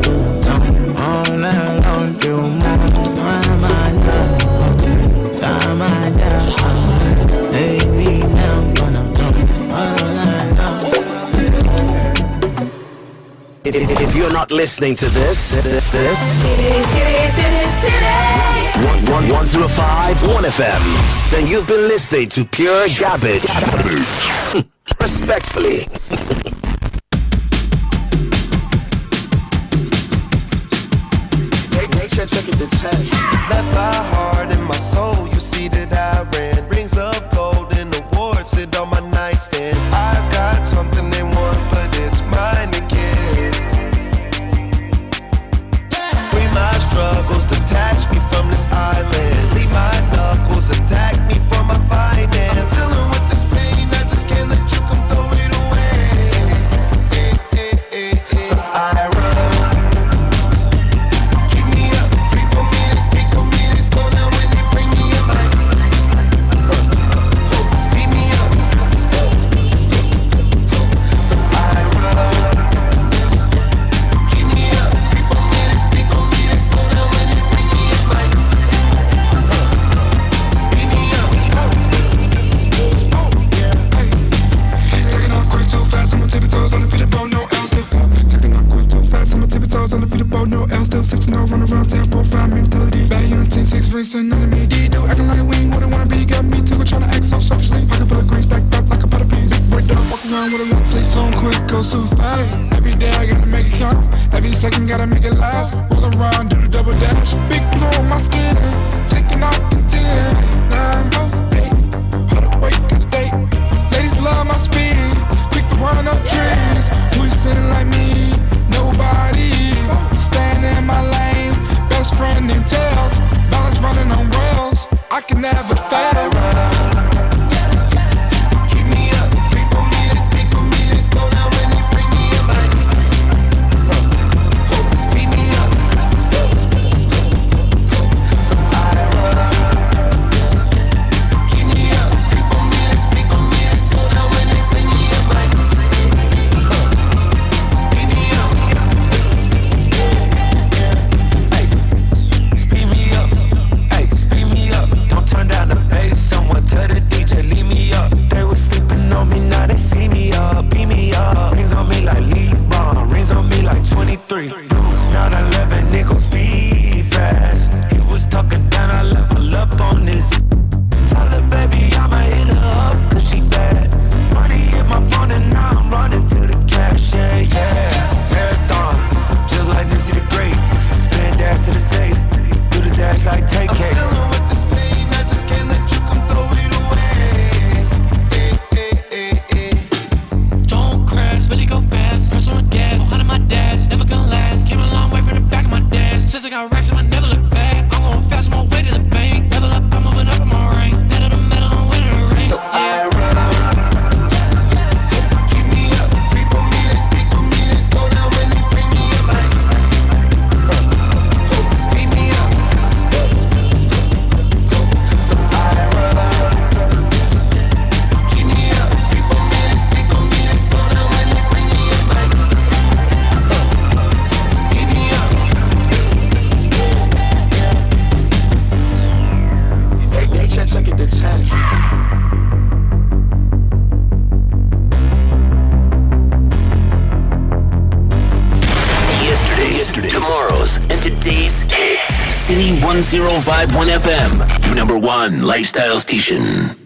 [SPEAKER 16] to the zone, all night long to
[SPEAKER 4] If you're not listening to this 105.1 FM, then you've been listening to Pure Garbage. Respectfully.
[SPEAKER 20] Left my heart and my soul, you see that I ran. Rings of gold and awards sit on my nightstand. I've got something they want, but it's mine again. Free my struggles, detach me from this island. Leave my knuckles, attack me for my finance. Dealing with this pain, I just can't let you come throw it away. So I run. Keep me up, creep on me, they speak on me, they slow down when they bring me
[SPEAKER 4] 1051 FM, your number one lifestyle station.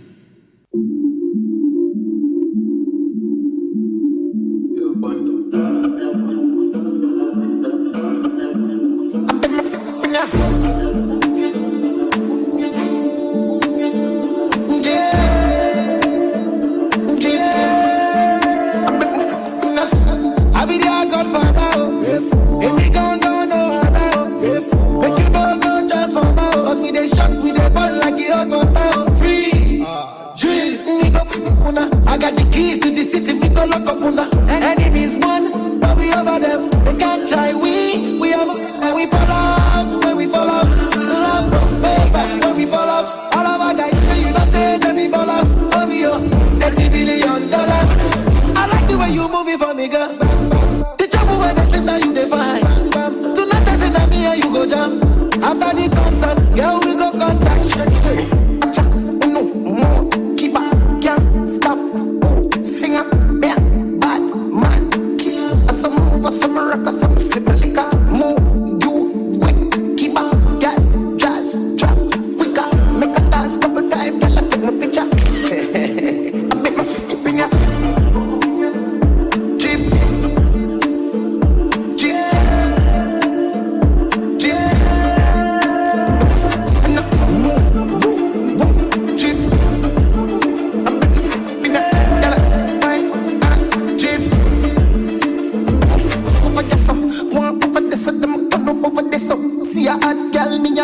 [SPEAKER 19] I got the keys to the city, we go lock up under. Enemies one, but we over them. They can't try, we have, and we fall out, when we fall out. Love, baby, when we fall out. All of our guys, sure you don't say they be ballers. Over your $30 billion. I like the way you move it for me, girl. The trouble when they sleep now you define. Tonight I say that me and you go jam. After the concert, girl, we go contact. No more, keep up, can't stop. Singer, yeah, bad man, kill. Some move, some rock, some similar. Move, you quick, keep up, get jazz, drop, quicker. Make a dance couple times, girl, I take my picture. I make my finger.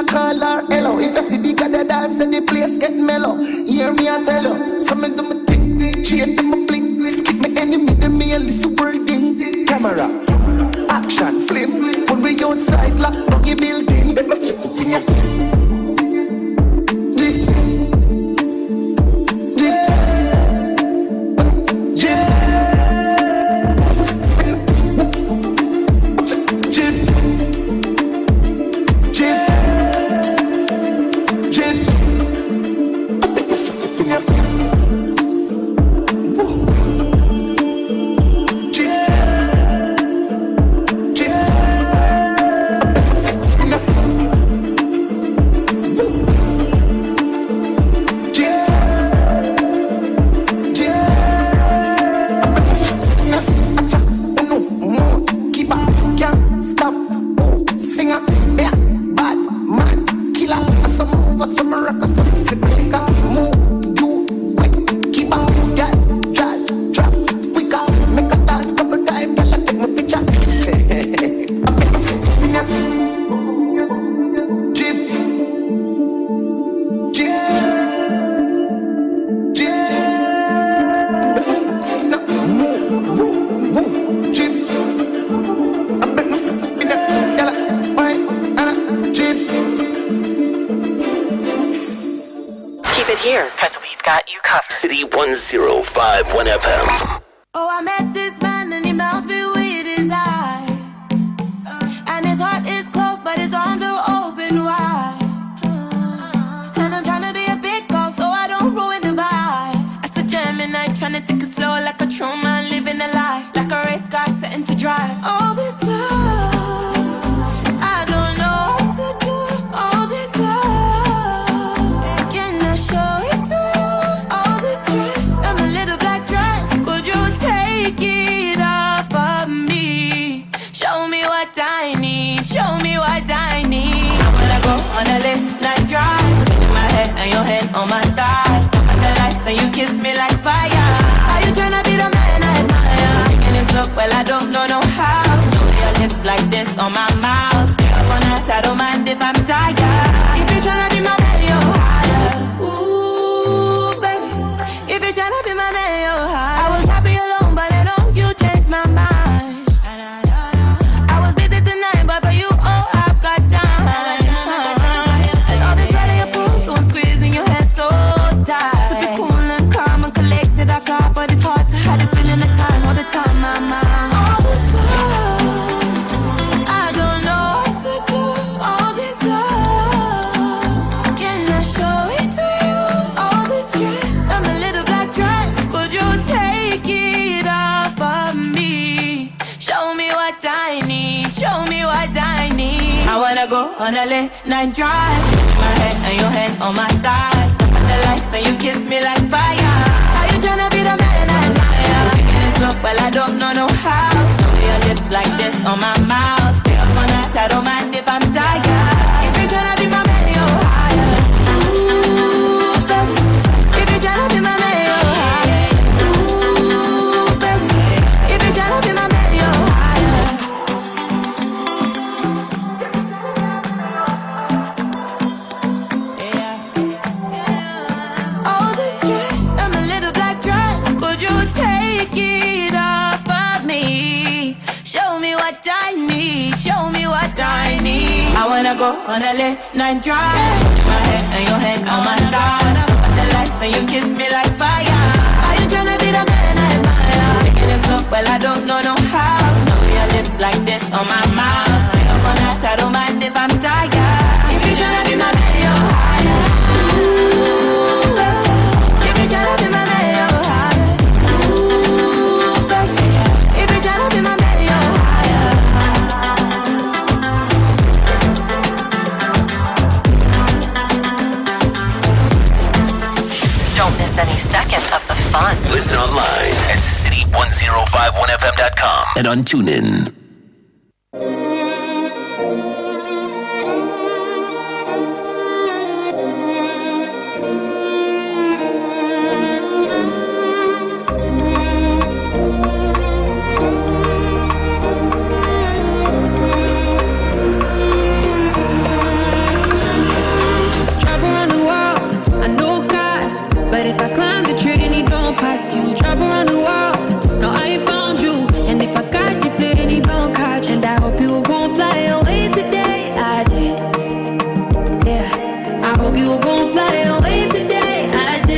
[SPEAKER 19] Call her hello. If you see bigger the dance and the place get mellow, hear me I tell you. Some of them think, cheat them a blink. Skip me enemy, them me a listen world thing. Camera, action, flip. When we outside, lock down your building. Let me flip the finger.
[SPEAKER 4] City 1051 FM.
[SPEAKER 19] Oh, I met this man and he melts me with his eyes. And his heart is closed, but his arms are open wide. And I'm trying to be a big girl so I don't ruin the vibe. As a Gemini, trying to take it slow like a true man living a lie. Like a race car setting to drive. All this love, I don't know what to do. All this love, can I show it to you? All this stress, I'm a little black dress. Could you take it off of me? Show me what I need. Show me what I need. I wanna go on a late night drive. In my head and your head on my thighs. Under the lights and you kiss me like fire. How you tryna be the man I admire? Taking this look, well I don't know how. Know your lips like this on my mouth. Stay up on that, I don't mind if I'm tired. If you tryna be my man, you're higher. Ooh, baby. If you tryna be my man, you're higher. I was happy alone, but I know you changed my mind. I was busy tonight, but for you, oh, I've got time. And all this sweat in your boobs, so I'm squeezing your hair so tight. To be cool and calm and collected after all, but it's hard to hide this feeling of time all the time, my mind. All this love, I don't know what to do. All this love, can I show it to you? All this stress, I'm a little black dress. Could you on a late night drive. My head and your head on my thighs. Up the lights and you kiss me like fire. How you tryna be the man I admire? Taking it slow, well I don't know how. Know your lips like this on my mouth. Stay up all night, I don't mind if I'm tired. If you tryna be my man, you're higher. Ooh, baby. If you tryna be my man, you're higher. Ooh, baby. If you tryna be my man, you're higher. All this stress, I'm a little black dress. Could you take it off of me? Show me what I need. Show me what I need. I wanna go on a late night drive. My head and your head on my thighs. Up the lights and you kiss me like fire. Are you tryna be the man I admire? Taking it slow, well I don't know how. Know your lips like this on my mouth. Stay up all night, I don't mind if I'm tired. If you tryna be my man, you're higher. Ooh, if you tryna be my man, you're higher. Ooh, baby. If you tryna be my man, you're higher.
[SPEAKER 10] Don't miss any second of the fun.
[SPEAKER 4] Listen online at city1051fm.com and on TuneIn.
[SPEAKER 21] Travel around the world, I know cost. But if I climb the train, it don't pass you. Travel around the world, no, I ain't found you. And if I catch you plane, it don't catch. And I hope you gon' fly away today, AJ. Yeah, I hope you gon' fly away today, AJ.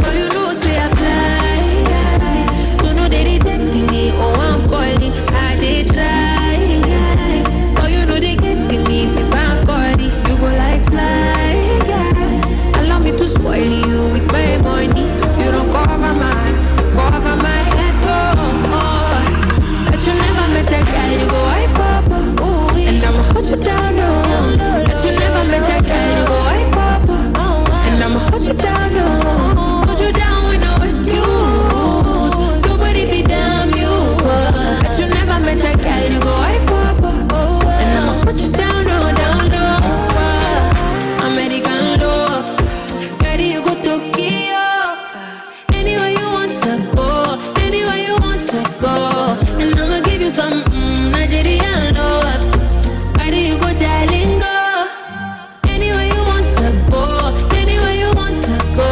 [SPEAKER 21] But you know, say I fly. So no, they rejecting me. Oh, I'm calling, I did try. Oh, you know they getting me, tip and corny. You go like fly, yeah. Allow me to spoil you with my money. You don't cover my head, go. But you never met a guy, you go I pop. Ooh, and I'ma hold you down, no. But you never met a guy, you go I pop. And I'ma hold you down, no. Hold you down with no excuse. Nobody be damn you. But you never met a guy, you go I pop. And I'ma hold you down, no, down, no. American love, carry you go Tokyo. Anywhere you want to go, anywhere you want to go. And I'ma give you some Nigerian love. Carry you go Jalingo. Anywhere you want to go, anywhere you want to go.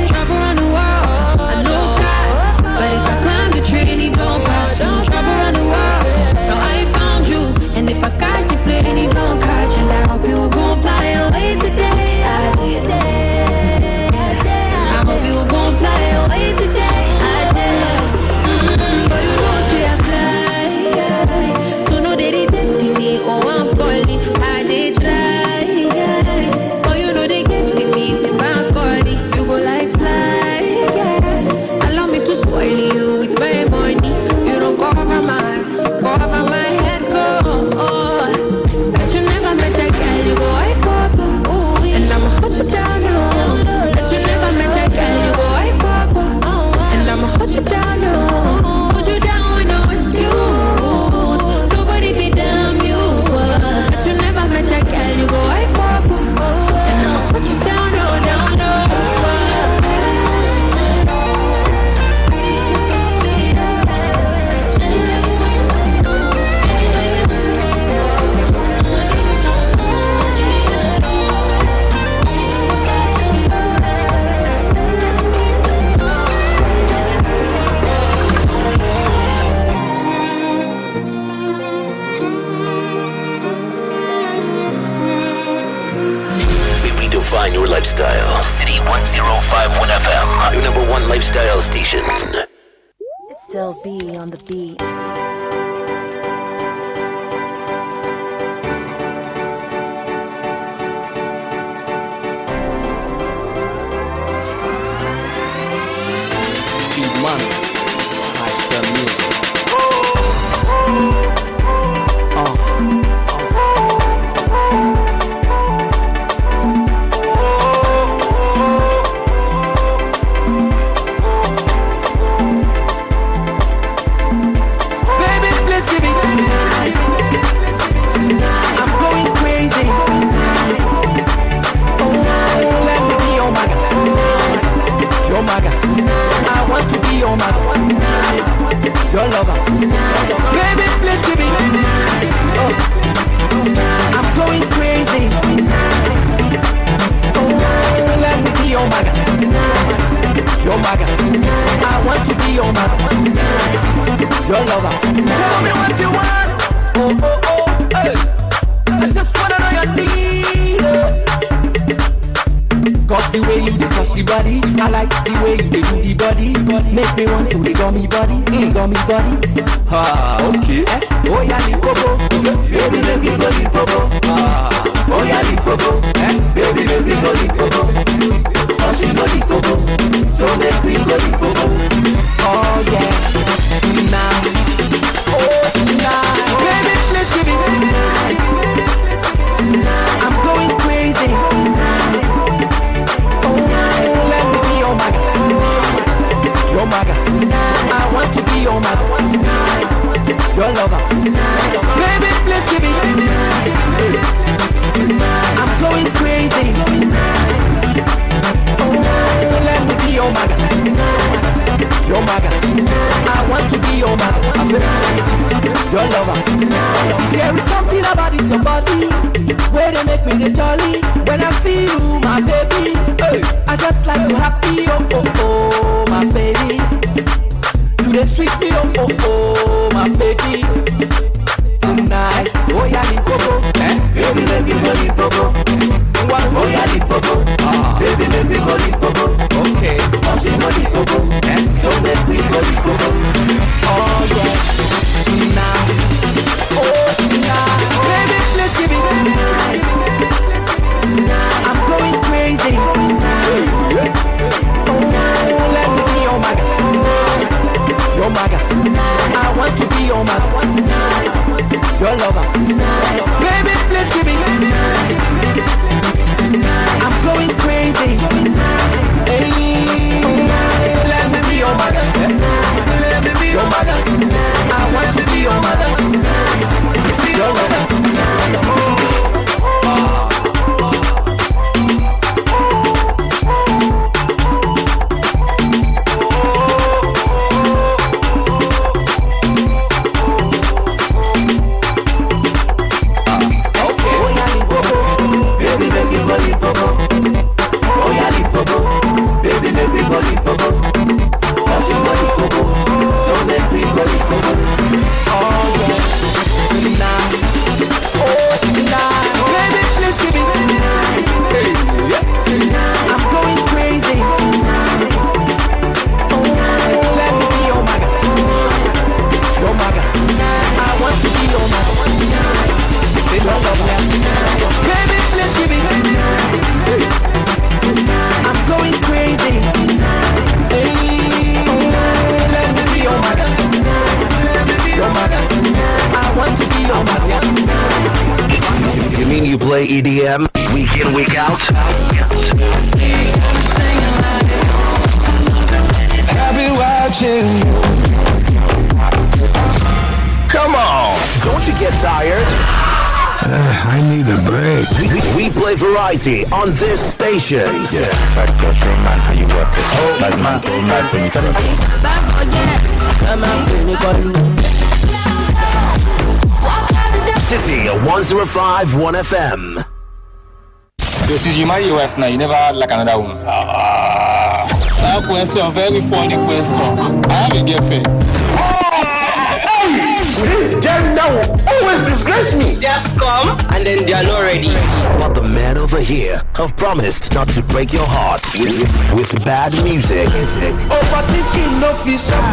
[SPEAKER 21] Travel around the world, I know cost. But if I climb the train, it don't pass you. Travel around the world, no, I ain't found you. And if I catch you plane, it don't catch. And I hope you gon' fly away today, AJ. I hope you gon' fly away today, AJ. But you know, say I fly. So no, they rejecting me. Oh, I'm calling, I did try. Oh, you know they getting me, tip and corny. You go like fly, yeah. Allow me to spoil you with my money. You don't cover my head, go. But you never met a guy, you go I pop. Ooh, and I'ma hold you down, no. But you never met a guy, you go I pop. And I'ma hold you down, no. Hold you down with no excuse. Nobody be damn you. But you never met a guy, you go I pop. And I'ma hold you down, no, down, no.
[SPEAKER 4] We redefine your lifestyle. City 1051 FM, your number one lifestyle station.
[SPEAKER 10] It's still B on the beat.
[SPEAKER 17] money. Five-star music.
[SPEAKER 11] my God, I want to be your man, your lover. Tell me what you want. Oh, oh, oh, hey. I just wanna know your need. Cause the way you do touch the body, I like the way you do the body. Make me want to the gummy body, gummy body. Ah, okay. Oh yeah, the popo, baby, make me go the popo. Ah, oh yeah, the popo, baby, make me go the popo. Cause you go the popo, so make me go the popo. Oh yeah, tonight, oh tonight, baby, let's give it tonight. I'm going crazy tonight. Oh, let me be your man, your man. I want to be your man, your lover. Baby, let's give it tonight. I'm going crazy tonight. Oh, let me be your man, your man. I want to be your man, your lover. There is something about this your body where they make me the jolly. When I see you, my baby, hey, I just like to happy, oh, oh, oh, my baby. You they sweet me, oh, oh, oh, my baby. Tonight, oh yeah, the popo, baby, make me go the popo. Oh yeah, the popo, baby, make me go the popo. Okay, oh she go the popo, so make me go the popo. Oh yeah, tonight, oh tonight, baby, let's give it tonight. I'm going crazy tonight. Oh, let me be your man, your man. I want to be your man, your lover. Baby, let's give it tonight. I'm going crazy tonight. Hey, let me be your man, let me be your man. I want to be your man, your lover.
[SPEAKER 4] You mean you play EDM week in, week out?
[SPEAKER 12] I've been watching.
[SPEAKER 4] Come on! Don't you get tired?
[SPEAKER 5] I need a break.
[SPEAKER 4] We play variety on this station.
[SPEAKER 5] Yeah, man, how you work it? Oh, man,
[SPEAKER 4] City 105.1 FM.
[SPEAKER 6] So you marry your wife now, you never had like another one. That question, very funny question. I have a girlfriend.
[SPEAKER 22] This gender will always disgrace me.
[SPEAKER 23] Just come and then they are not ready.
[SPEAKER 4] But the men over here have promised not to break your heart with bad music.
[SPEAKER 22] Overthinking no fish up.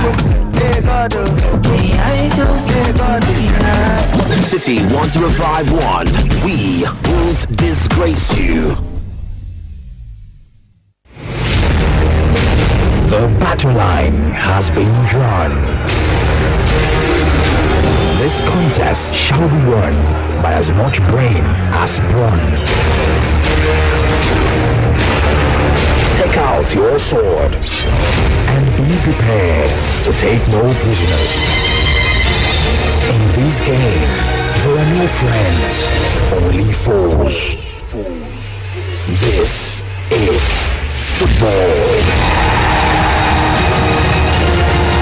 [SPEAKER 4] City 105.1. We won't disgrace you. The battle line has been drawn. This contest shall be won by as much brain as brawn. Take out your sword and be prepared to take no prisoners. In this game, there are no friends, only foes. This is football.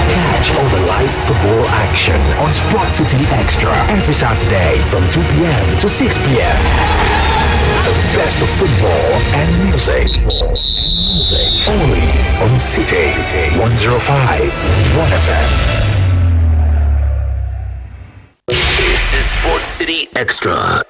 [SPEAKER 4] Catch all the live football action on Sport City Extra every Saturday from 2 p.m. to 6 p.m. The best of football and music. Only on City 105.1 FM. This is Sports City Extra.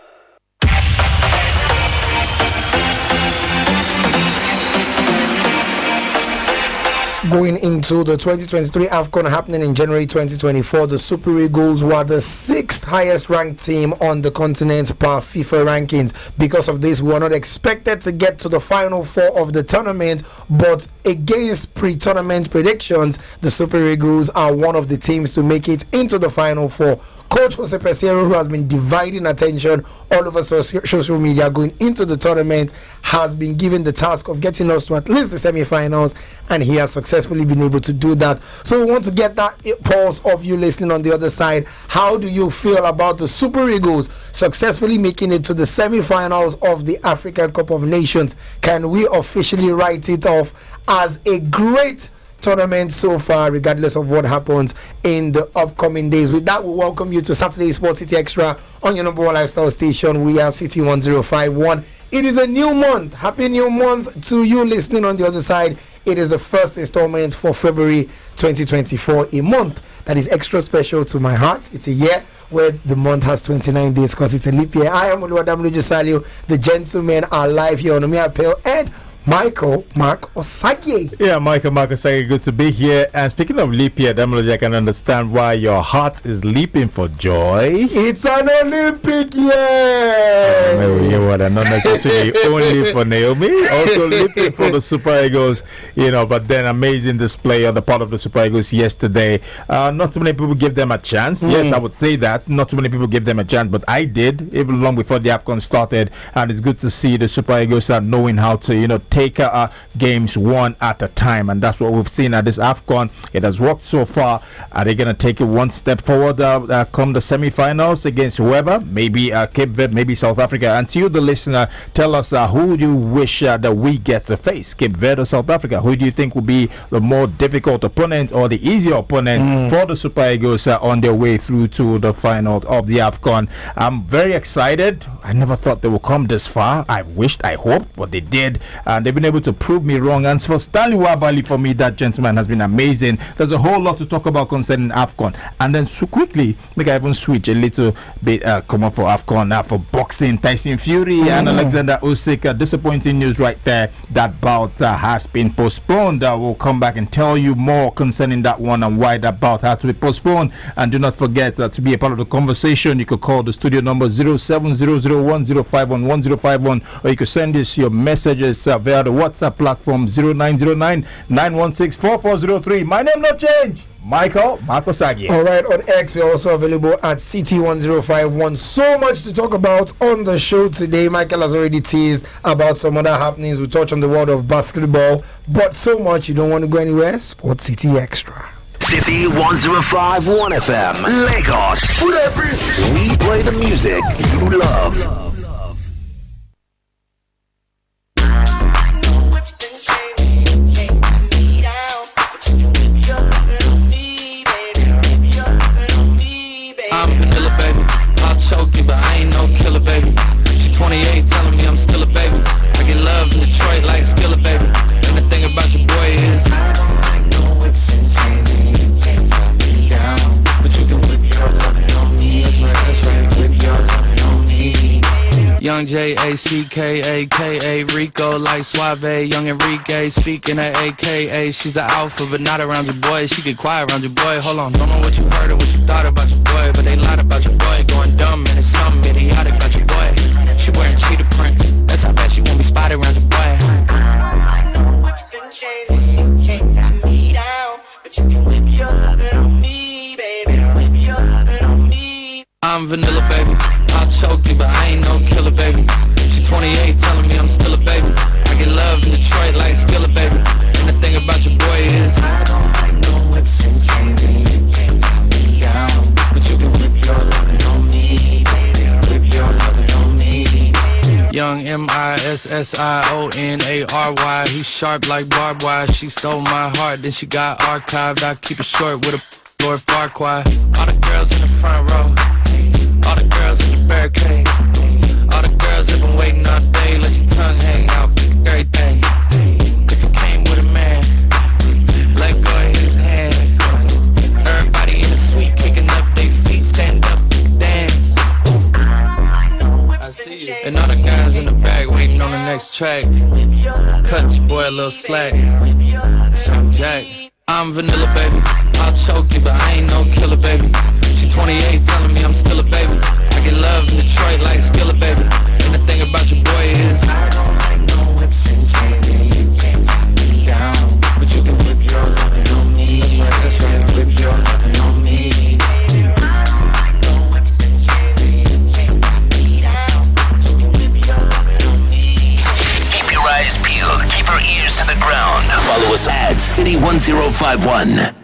[SPEAKER 7] Going into the 2023 AFCON happening in January 2024, the Super Eagles were the 6th highest ranked team on the continent per FIFA rankings. Because of this, we were not expected to get to the final 4 of the tournament, but against pre-tournament predictions, the Super Eagles are one of the teams to make it into the final 4. Coach Jose Pesero, who has been dividing attention all over social media going into the tournament, has been given the task of getting us to at least the semi-finals, and he has successfully been able to do that. So we want to get that pulse of you listening on the other side. How do you feel about the Super Eagles successfully making it to the semi-finals of the African Cup of Nations? Can we officially write it off as a great tournament so far, regardless of what happens in the upcoming days? With that, we welcome you to Saturday Sports City Extra on your number one lifestyle station. We are City 1051. It is a new month. Happy new month to you listening on the other side. It is the first installment for February 2024, a month that is extra special to my heart. It's a year where the month has 29 days because it's a leap year. I am Oluwadamilaju Salio. The gentlemen are live here on Omi Apel and Michael Mark Osage.
[SPEAKER 8] Yeah, Michael Mark Osage, good to be here. And speaking of leap year, Damology, I can understand why your heart is leaping for joy.
[SPEAKER 7] It's an Olympic year.
[SPEAKER 8] Not necessarily only for Naomi, also leaping for the Super Eagles, but then amazing display on the part of the Super Eagles yesterday. Not too many people give them a chance. Yes, I would say that. Not too many people give them a chance, but I did, even long before the AFCON started. And it's good to see the Super Eagles are knowing how to, take games one at a time, and that's what we've seen at this AFCON. It has worked so far. Are they going to take it one step forward come the semi-finals against whoever? Maybe Cape Verde, maybe South Africa. And to you, the listener, tell us who do you wish that we get to face, Cape Verde or South Africa? Who do you think will be the more difficult opponent or the easier opponent for the Super Eagles on their way through to the final of the AFCON? I'm very excited. I never thought they would come this far. I wished, I hoped, but they did. And they've been able to prove me wrong. And for Stanley Wabali, for me, that gentleman has been amazing. There's a whole lot to talk about concerning AFCON. And then so quickly, make I even switch a little bit, come up for AFCON, for boxing. Tyson Fury and Alexander Usyk. Disappointing news right there. That bout has been postponed. We'll come back and tell you more concerning that one and why that bout had to be postponed. And do not forget to be a part of the conversation. You could call the studio number 07001051151, or you could send us your messages via the WhatsApp platform 0909-916-4403. My name not change. Michael Marcosagi.
[SPEAKER 7] All right, on X we're also available at CT1051. So much to talk about on the show today. Michael has already teased about some other happenings. We touch on the world of basketball, but so much you don't want to go anywhere. Sports City Extra.
[SPEAKER 4] City 105.1 FM, Lagos. We play the music you love.
[SPEAKER 17] I'm vanilla, baby. I'll choke you, but I ain't no killer, baby. She's 28, telling me I'm still a baby. I get love in Detroit like Skillet, baby. And the thing about your boy is I don't like no whips and chains, and you can't tie me down. But you can whip your lovin' on me. That's right, whip your lovin' on me. Young J-A-C-K-A-K-A Rico like Suave, young Enrique speaking at AKA. She's an alpha but not around your boy. She get quiet around your boy. Hold on, don't know what you heard or what you thought about your boy, but they lied about your boy. Going dumb and it's something idiotic about your boy. She wearing cheetah print, that's how bad she won't be spotted around your boy. I know whips and chains, you can't tie me down, but you can whip your lovin' on me, baby. Whip your lovin' on me. I'm vanilla, baby. I'll choke you, but I ain't no killer, baby. She's 28, telling me I'm still a baby. I get love in Detroit like Skillet, baby. And the thing about your boy is I don't like no whips and chains, and you can't tie me down, but you can whip your lovin' on me, baby. Whip your lovin' on me. Young MISSIONARY. He's sharp like barbed wire. She stole my heart, then she got archived. I keep it short with a Lord Farquhar. All the girls in the front row, all the girls in the barricade, all the girls have been waiting all day. Let your tongue hang out, everything. If you came with a man, track. Cut your boy a little slack. Some Jack. I'm vanilla, baby. I'll choke you, but I ain't no killer, baby. She 28, telling me I'm still a baby. I get love in Detroit like Skilla, baby. And the thing about your boy is I don't like no whips and chains, and you can't tie me down. But you can whip your lovin' on me. That's right, whip your lovin' on me.
[SPEAKER 14] Eyes peeled, keep our ears to the ground. Follow us at City1051.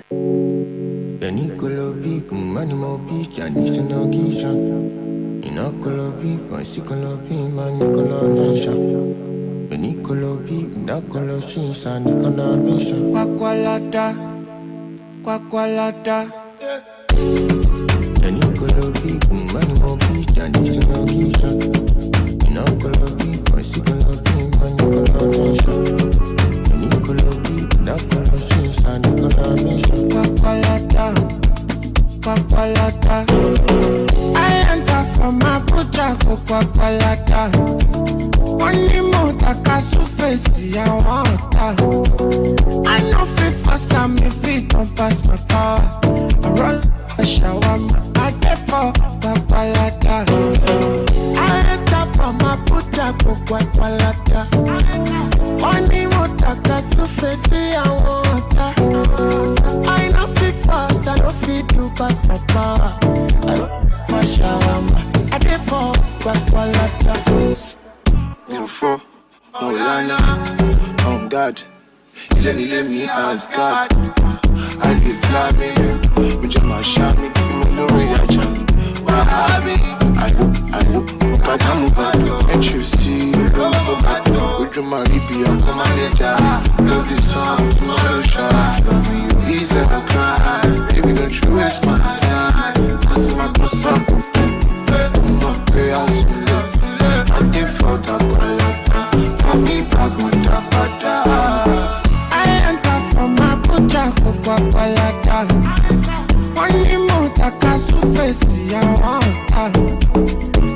[SPEAKER 22] I enter from my butcher, Kwakwalata. Money more takasu face, I want that. I know fit for some, if it don't pass my power. I roll a shawarma, I get for Kwakwalata. I enter from my butcher, Kwakwalata. Money more takasu face, I want that. I know fit fast, I don't fit to pass my power. I don't my shawarma, I dey for Kwakwalata.
[SPEAKER 1] Me for Maulana, on God, let me ask God. I live flaming, with my shami, from a lower yacha. I look, Mukadamu Vato, and you see, would you marry be a commander? Love this song, tomorrow shot. Love you, easy a cry. Baby, don't you waste my time. That's my person. I'm not prayers in love. I did for that quality. For me, back with that bada.
[SPEAKER 22] I enter from my butcher, Kwakwalata. Money more takasu face, I want that.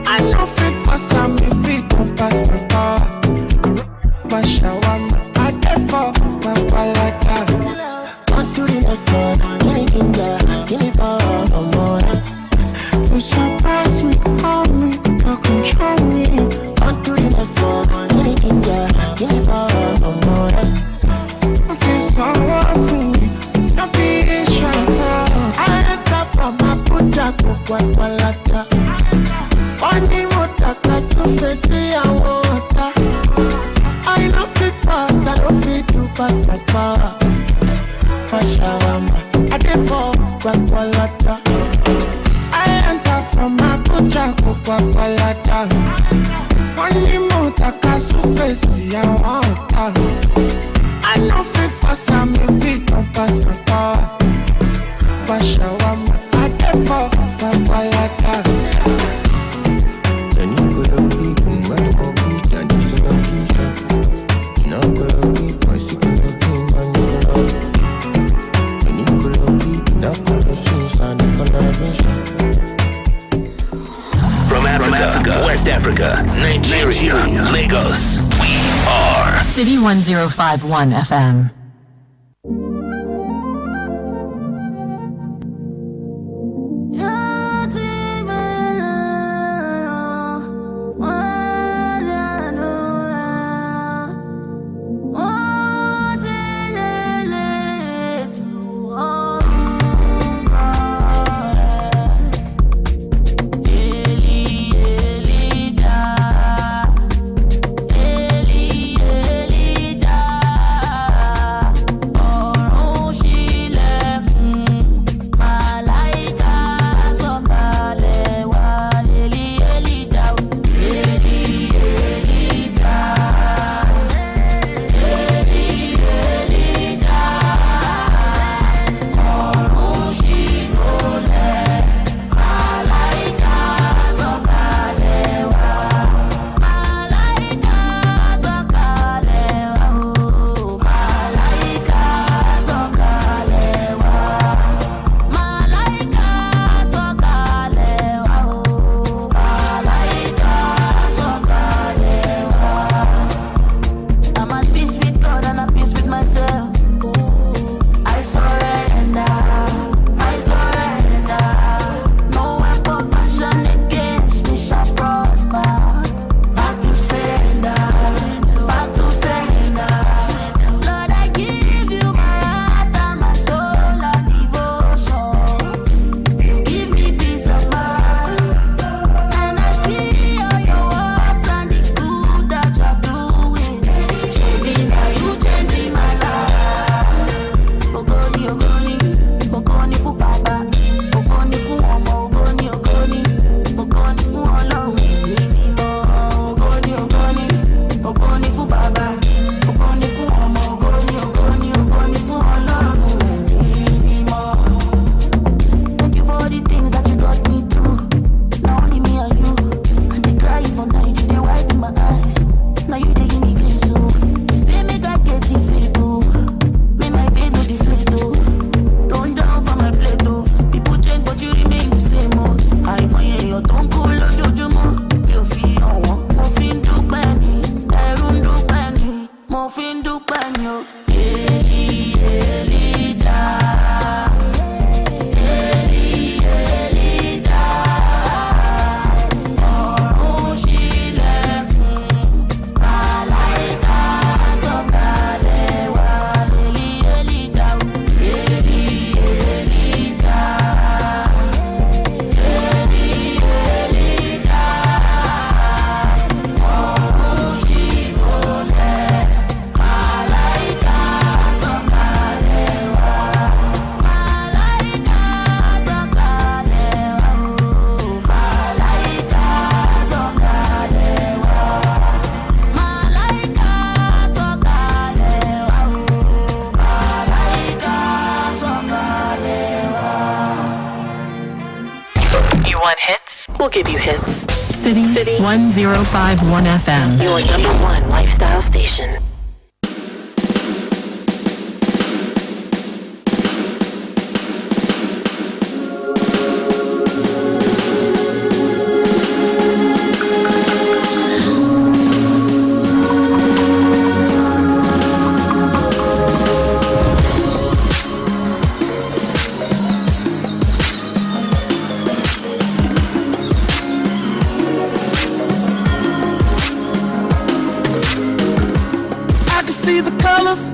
[SPEAKER 22] I know fit for some, if it don't pass my power. My shawarma, I get for Kwakwalata.
[SPEAKER 18] Want to the sun, give me ginger, give me power, no more.
[SPEAKER 22] You surprise me, hold me, you control me.
[SPEAKER 18] Want to the sun, give me ginger, give me power, no more.
[SPEAKER 22] What is so for me? Not be stronger.
[SPEAKER 18] I enter from my butcher, Kwakwalata. Money more takasu face, I want that. I know fit fast, I don't fit to pass my power. My shawarma, I dey for Kwakwalata.
[SPEAKER 22] I enter from my butcher, Kwakwalata. Money more takasu face, I want that. I know fit for some, if it don't pass my power. My shawarma, I dey for Kwakwalata.
[SPEAKER 14] From Africa, West Africa, Nigeria, Lagos, we are
[SPEAKER 10] City 1051 FM. We'll give you hits. City 1051 FM. Your number one lifestyle station.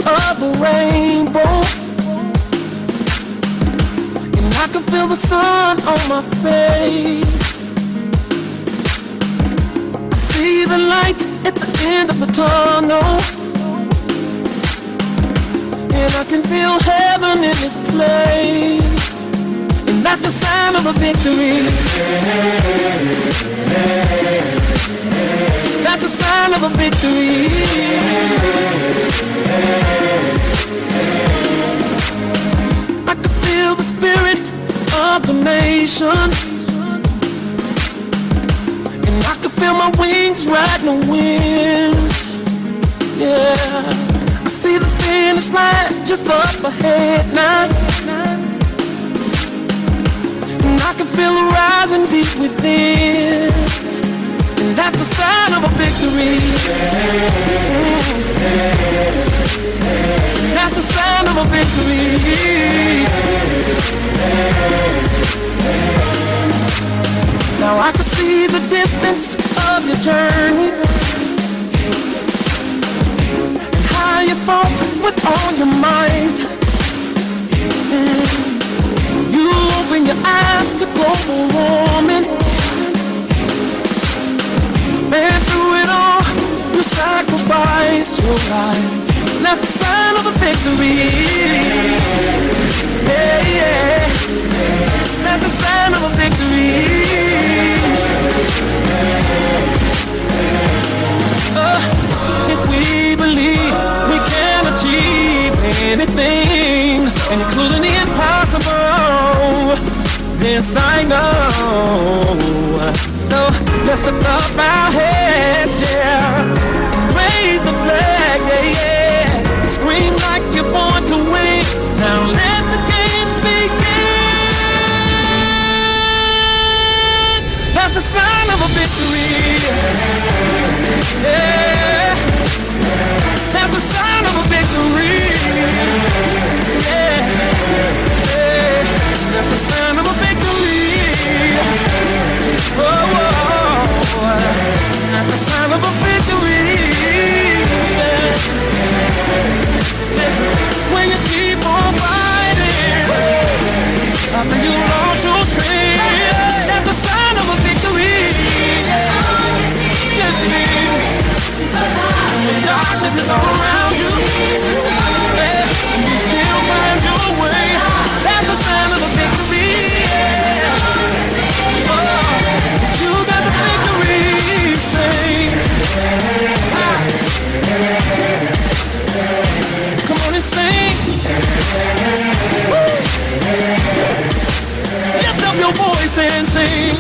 [SPEAKER 2] Of the rainbow, and I can feel the sun on my face. I see the light at the end of the tunnel, and I can feel heaven in this place. And that's the sign of a victory. That's a sign of a victory. I can feel the spirit of the nations, and I can feel my wings riding the wind. Yeah, I see the finish line just up ahead now, and I can feel it rising deep within. And that's the sign of a victory. That's the sign of a victory. Now I can see the distance of your journey, and how you fought with all your might. You open your eyes to global warming, and through it all, you sacrificed your life. That's the sign of a victory. Yeah, yeah. That's the sign of a victory. If we believe we can achieve anything, including the impossible, yes I know. So let's lift up our heads, yeah, and raise the flag, yeah, yeah, and scream like you're born to win. Now let the game begin. That's the sign of a victory. Yeah, that's the sign of a victory. Yeah, yeah, that's the sign of a victory. Oh, oh, that's the sign of a victory. Listen, when you keep on fighting after you lost your strength, that's the sign of a victory. Yes, it is. When darkness is all around you, yeah, you still find your way. That's the sign of a victory. You got the victory, say. Come on and sing. Lift up your voice and sing.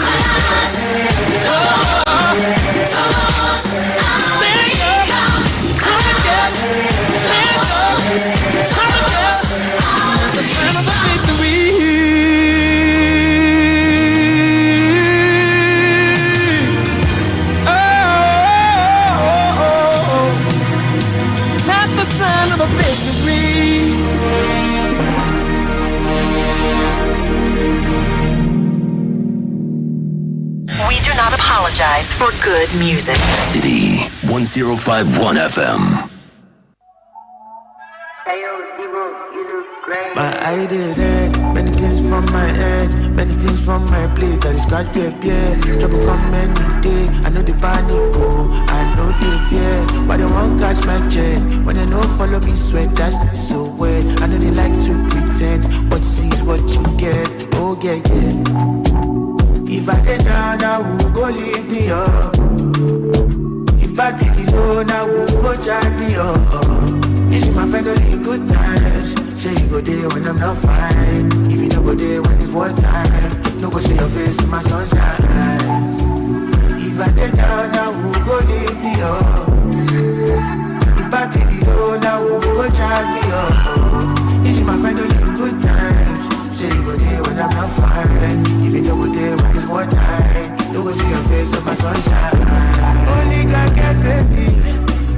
[SPEAKER 2] Stand up, come together, stand up, come together. It's the sign of a victory.
[SPEAKER 10] We do not apologize for good music.
[SPEAKER 4] City 1051 FM.
[SPEAKER 16] My eye did it, many things from my head, many things from my plate. I scratch paper, trouble come any day. I know the panic go, I know the fear, but they won't catch my check. When they don't follow me, sweat, that's so wet. I know they like to pretend, what you see is what you get. Oh yeah, yeah. If I get down, I will go leave me up. If I take it low, I will go drive me up. Is my friend only good times? Say you go there when I'm not fine. If you know
[SPEAKER 18] go there when it's war time, no go see your face in my sunshine. If I get down, now who go leave me up? If I take it low, now who go charge me up? Is my friend only in good times? Say you go there when I'm not fine. If you don't go there when it's war time, no go see your face in my sunshine. Only God can save me.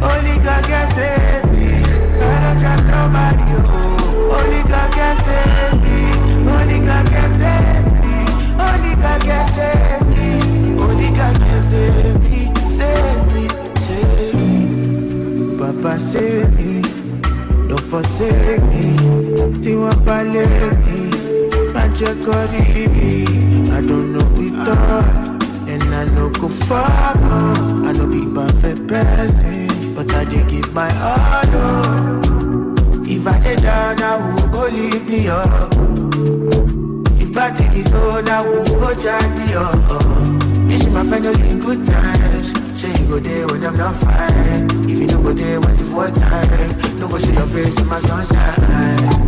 [SPEAKER 18] Only God can save me. I don't trust nobody, oh. Only God can save me. Only God can save me. Only God can save me. Only God can save me. Save me, save me. Papa save me. Don't forsake me. Tiwa pale me. Magic God me. I don't know we thought. And I know go far, I know be perfect person, but I did give my all, oh. If I get down, I will go lift me up. If I take it low, I will go jack me up. Is my friend only in good times? Say you go there when I'm not fine. If you don't go there when it's war time, no go see your face in my sunshine.